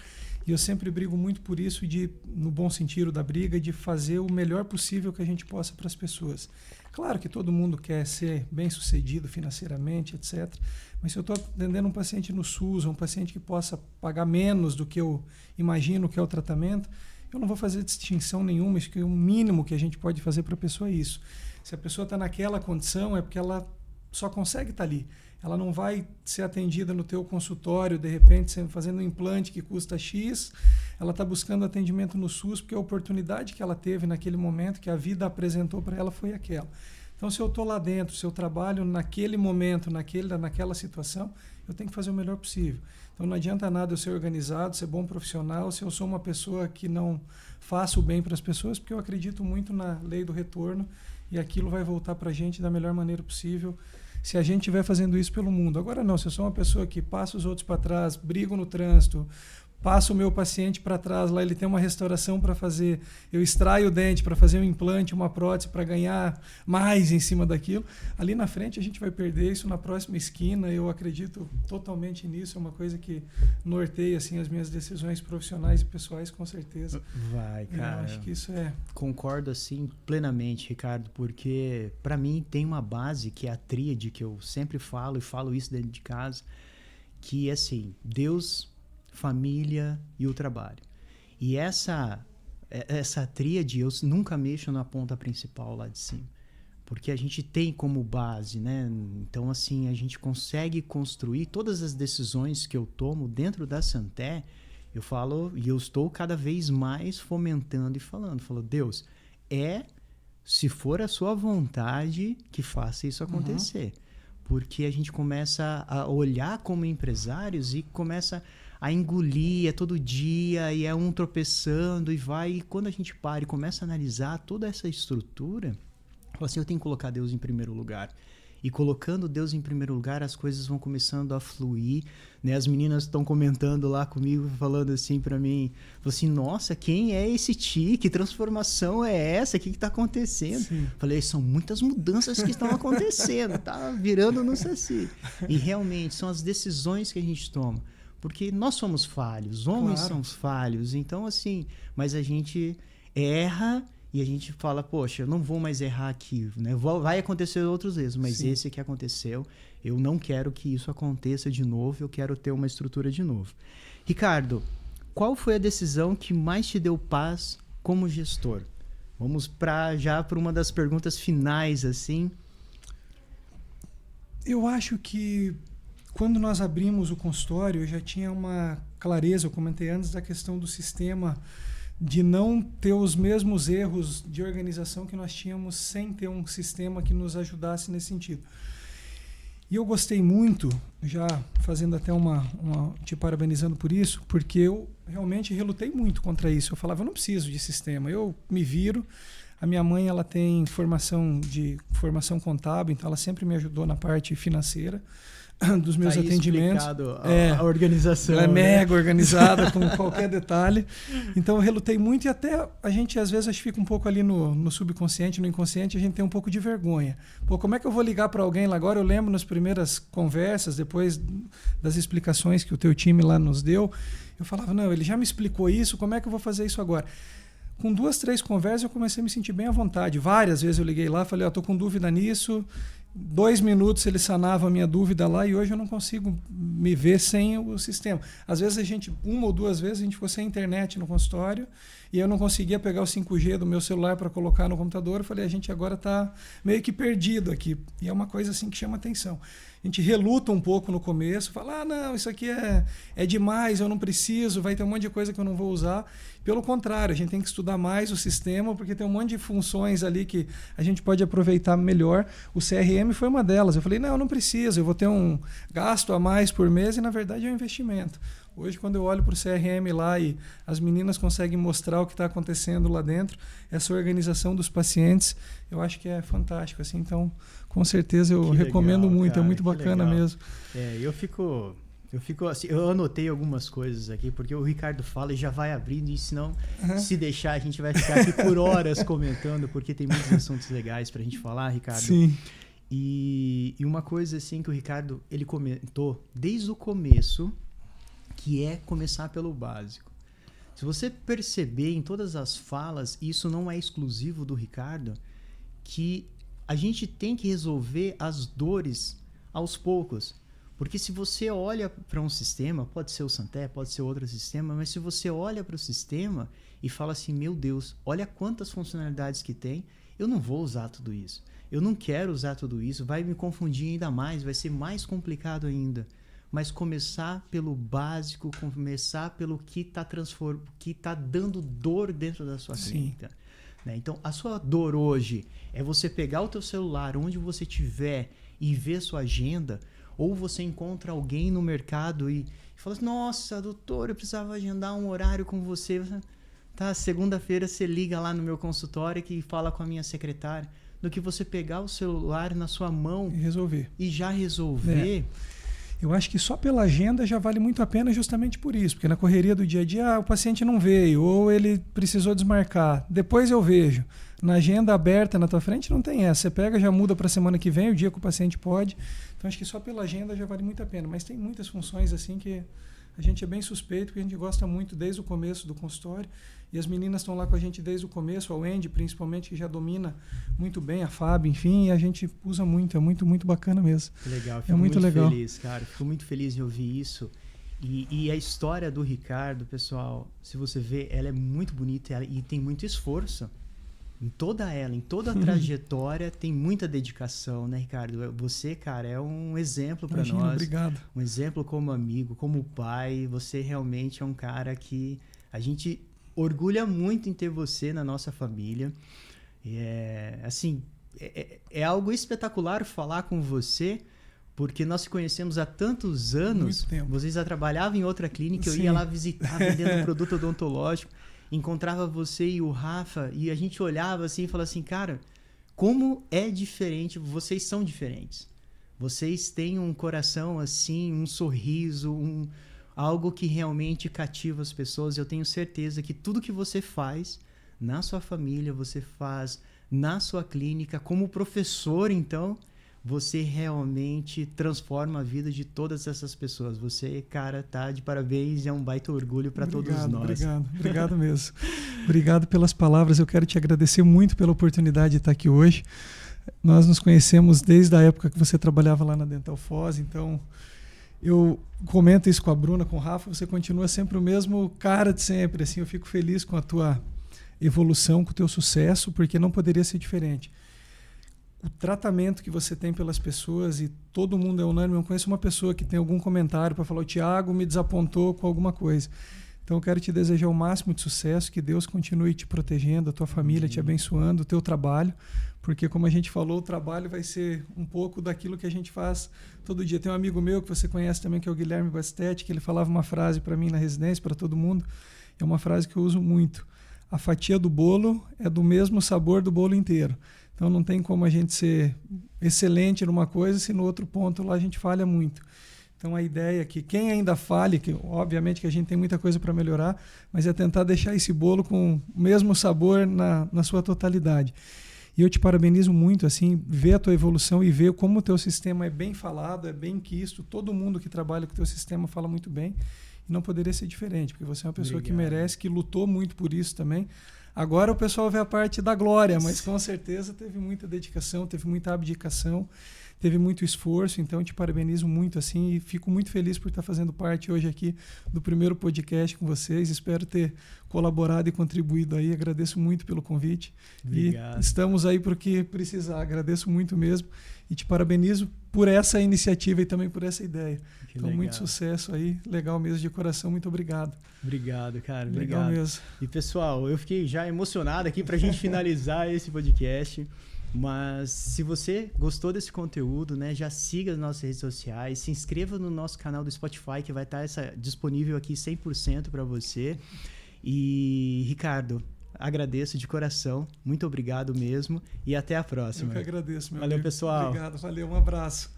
E eu sempre brigo muito por isso, no bom sentido da briga, de fazer o melhor possível que a gente possa para as pessoas. Claro que todo mundo quer ser bem-sucedido financeiramente, etc. Mas se eu estou atendendo um paciente no SUS, um paciente que possa pagar menos do que eu imagino que é o tratamento, eu não vou fazer distinção nenhuma, acho que o mínimo que a gente pode fazer para a pessoa é isso. Se a pessoa está naquela condição, é porque ela só consegue estar ali. Ela não vai ser atendida no teu consultório, de repente, fazendo um implante que custa X, ela está buscando atendimento no SUS porque a oportunidade que ela teve naquele momento, que a vida apresentou para ela, foi aquela. Então, se eu estou lá dentro, se eu trabalho naquele momento, naquela situação, eu tenho que fazer o melhor possível. Então, não adianta nada eu ser organizado, ser bom profissional, se eu sou uma pessoa que não faço o bem para as pessoas, porque eu acredito muito na lei do retorno e aquilo vai voltar para a gente da melhor maneira possível, se a gente estiver fazendo isso pelo mundo. Agora não, se eu sou uma pessoa que passa os outros para trás, brigo no trânsito, passo o meu paciente para trás, lá ele tem uma restauração para fazer, eu extraio o dente para fazer um implante, uma prótese para ganhar mais em cima daquilo, ali na frente a gente vai perder isso na próxima esquina. Eu acredito totalmente nisso, é uma coisa que norteia assim, as minhas decisões profissionais e pessoais, com certeza. Vai, cara. Eu acho que isso é... Concordo assim plenamente, Ricardo, porque para mim tem uma base que é a tríade, que eu sempre falo e falo isso dentro de casa, que é assim, Deus, família e o trabalho. E essa tríade eu nunca mexo na ponta principal lá de cima, porque a gente tem como base, né? Então, assim, a gente consegue construir todas as decisões que eu tomo dentro da Santé. Eu falo, e eu estou cada vez mais fomentando e falo, Deus, se for a sua vontade, que faça isso acontecer. Porque a gente começa a olhar como empresários e começa a engolir, todo dia, e é um tropeçando, e vai. E quando a gente para e começa a analisar toda essa estrutura, fala assim, eu tenho que colocar Deus em primeiro lugar. E colocando Deus em primeiro lugar, as coisas vão começando a fluir, né? As meninas estão comentando lá comigo, falando assim pra mim, assim, nossa, quem é esse Ti? Que transformação é essa? O que está acontecendo? Sim. Falei, são muitas mudanças que estão acontecendo, tá virando no saci. E realmente, são as decisões que a gente toma. Porque nós somos falhos, homens somos falhos, então assim, mas a gente erra e a gente fala, poxa, eu não vou mais errar aqui, né? Vai acontecer outras vezes, mas sim, esse que aconteceu, eu não quero que isso aconteça de novo, eu quero ter uma estrutura de novo. Ricardo, qual foi a decisão que mais te deu paz como gestor? Vamos já para uma das perguntas finais, assim. Eu acho que quando nós abrimos o consultório, eu já tinha uma clareza, eu comentei antes da questão do sistema, de não ter os mesmos erros de organização que nós tínhamos sem ter um sistema que nos ajudasse nesse sentido. E eu gostei muito, já fazendo até te parabenizando por isso, porque eu realmente relutei muito contra isso. Eu falava, eu não preciso de sistema, eu me viro. A minha mãe, ela tem formação contábil, então ela sempre me ajudou na parte financeira dos meus atendimentos. A organização. Ela é mega organizada com qualquer detalhe. Então eu relutei muito e até a gente às vezes fica um pouco ali no subconsciente, no inconsciente, a gente tem um pouco de vergonha. Pô, como é que eu vou ligar para alguém lá agora? Eu lembro nas primeiras conversas, depois das explicações que o teu time lá nos deu, eu falava, não, ele já me explicou isso, como é que eu vou fazer isso agora? Com 2, 3 conversas eu comecei a me sentir bem à vontade. Várias vezes eu liguei lá, falei, tô com dúvida nisso. 2 minutos ele sanava a minha dúvida lá e hoje eu não consigo me ver sem o sistema. Às vezes uma ou 2 vezes a gente ficou sem internet no consultório e eu não conseguia pegar o 5G do meu celular para colocar no computador. Eu falei, a gente agora está meio que perdido aqui. E é uma coisa assim que chama atenção. A gente reluta um pouco no começo, fala, não, isso aqui é demais, eu não preciso, vai ter um monte de coisa que eu não vou usar. Pelo contrário, a gente tem que estudar mais o sistema, porque tem um monte de funções ali que a gente pode aproveitar melhor. O CRM foi uma delas. Eu falei, não, eu não preciso, eu vou ter um gasto a mais por mês e, na verdade, é um investimento. Hoje, quando eu olho para o CRM lá e as meninas conseguem mostrar o que está acontecendo lá dentro, essa organização dos pacientes, eu acho que é fantástico. Assim, então, com certeza, eu recomendo muito, cara, é muito bacana mesmo. Eu fico assim, eu anotei algumas coisas aqui, porque o Ricardo fala e já vai abrindo, e senão, se deixar, a gente vai ficar aqui por horas comentando, porque tem muitos assuntos legais pra gente falar, Ricardo. Sim. E uma coisa assim que o Ricardo, ele comentou desde o começo, que é começar pelo básico. Se você perceber em todas as falas, isso não é exclusivo do Ricardo, que a gente tem que resolver as dores aos poucos. Porque se você olha para um sistema, pode ser o Santé, pode ser outro sistema, mas se você olha para o sistema e fala assim, meu Deus, olha quantas funcionalidades que tem, eu não vou usar tudo isso. Eu não quero usar tudo isso, vai me confundir ainda mais, vai ser mais complicado ainda. Mas começar pelo básico, começar pelo que está dando dor dentro da sua clínica. Né? Então, a sua dor hoje é você pegar o teu celular onde você estiver e ver sua agenda, ou você encontra alguém no mercado e fala assim, nossa, doutor, eu precisava agendar um horário com você. Tá, segunda-feira você liga lá no meu consultório e fala com a minha secretária, do que você pegar o celular na sua mão e já resolver. Eu acho que só pela agenda já vale muito a pena justamente por isso, porque na correria do dia a dia o paciente não veio ou ele precisou desmarcar, depois eu vejo. Na agenda aberta na tua frente não tem essa, você pega, já muda para a semana que vem, o dia que o paciente pode. Então acho que só pela agenda já vale muito a pena, mas tem muitas funções assim que a gente é bem suspeito, porque a gente gosta muito desde o começo do consultório. E as meninas estão lá com a gente desde o começo, a Wendy principalmente, que já domina muito bem, a Fábio, enfim, e a gente usa muito, é muito, muito bacana mesmo. Que legal, fico muito legal. Feliz, cara, fico muito feliz em ouvir isso. E a história do Ricardo, pessoal, se você vê, ela é muito bonita e tem muito esforço. Em toda a trajetória tem muita dedicação, né, Ricardo? Você, cara, é um exemplo para nós. Obrigado. Um exemplo como amigo, como pai. Você realmente é um cara que a gente orgulha muito em ter você na nossa família. É algo espetacular falar com você, porque nós se conhecemos há tantos anos. Muito tempo. Você já trabalhava em outra clínica, Sim. Eu ia lá visitar, vendendo produto odontológico. Encontrava você e o Rafa e a gente olhava assim e falava assim, cara, como é diferente, vocês são diferentes. Vocês têm um coração assim, um sorriso, algo que realmente cativa as pessoas. Eu tenho certeza que tudo que você faz na sua família, você faz na sua clínica, como professor, então, você realmente transforma a vida de todas essas pessoas. Você, cara, tá de parabéns e é um baita orgulho para todos nós. Obrigado mesmo. Obrigado pelas palavras. Eu quero te agradecer muito pela oportunidade de estar aqui hoje. Nós nos conhecemos desde a época que você trabalhava lá na Dental Foz, então eu comento isso com a Bruna, com o Rafa, você continua sempre o mesmo cara de sempre. Assim, eu fico feliz com a tua evolução, com o teu sucesso, porque não poderia ser diferente. O tratamento que você tem pelas pessoas, e todo mundo é unânime, eu conheço uma pessoa que tem algum comentário para falar: o Thiago me desapontou com alguma coisa. Então eu quero te desejar o máximo de sucesso, que Deus continue te protegendo, a tua família te abençoando, o teu trabalho, porque como a gente falou, o trabalho vai ser um pouco daquilo que a gente faz todo dia. Tem um amigo meu que você conhece também, que é o Guilherme Bastetti, que ele falava uma frase para mim na residência, para todo mundo, é uma frase que eu uso muito: a fatia do bolo é do mesmo sabor do bolo inteiro. Então não tem como a gente ser excelente numa coisa se no outro ponto lá a gente falha muito. Então a ideia é que quem ainda falhe, que obviamente que a gente tem muita coisa para melhorar, mas é tentar deixar esse bolo com o mesmo sabor na sua totalidade. E eu te parabenizo muito, assim, ver a tua evolução e ver como o teu sistema é bem falado, é bem quisto. Todo mundo que trabalha com o teu sistema fala muito bem. E não poderia ser diferente, porque você é uma pessoa que merece, que lutou muito por isso também. Agora o pessoal vê a parte da glória, mas com certeza teve muita dedicação, teve muita abdicação, teve muito esforço. Então eu te parabenizo muito, assim, e fico muito feliz por estar fazendo parte hoje aqui do primeiro podcast com vocês. Espero ter colaborado e contribuído aí. Agradeço muito pelo convite. Obrigado. E estamos aí para o que precisar. Agradeço muito mesmo e te parabenizo por essa iniciativa e também por essa ideia. Que então, legal. muito sucesso aí. Legal mesmo, de coração. Muito obrigado. Obrigado, cara. Legal Obrigado mesmo. E, pessoal, eu fiquei já emocionado aqui pra gente finalizar esse podcast. Mas se você gostou desse conteúdo, né, já siga as nossas redes sociais, se inscreva no nosso canal do Spotify, que vai estar disponível aqui 100% para você. E, Ricardo, agradeço de coração. Muito obrigado mesmo. E até a próxima. Eu que agradeço, meu Valeu, amigo. pessoal. Obrigado, valeu, um abraço.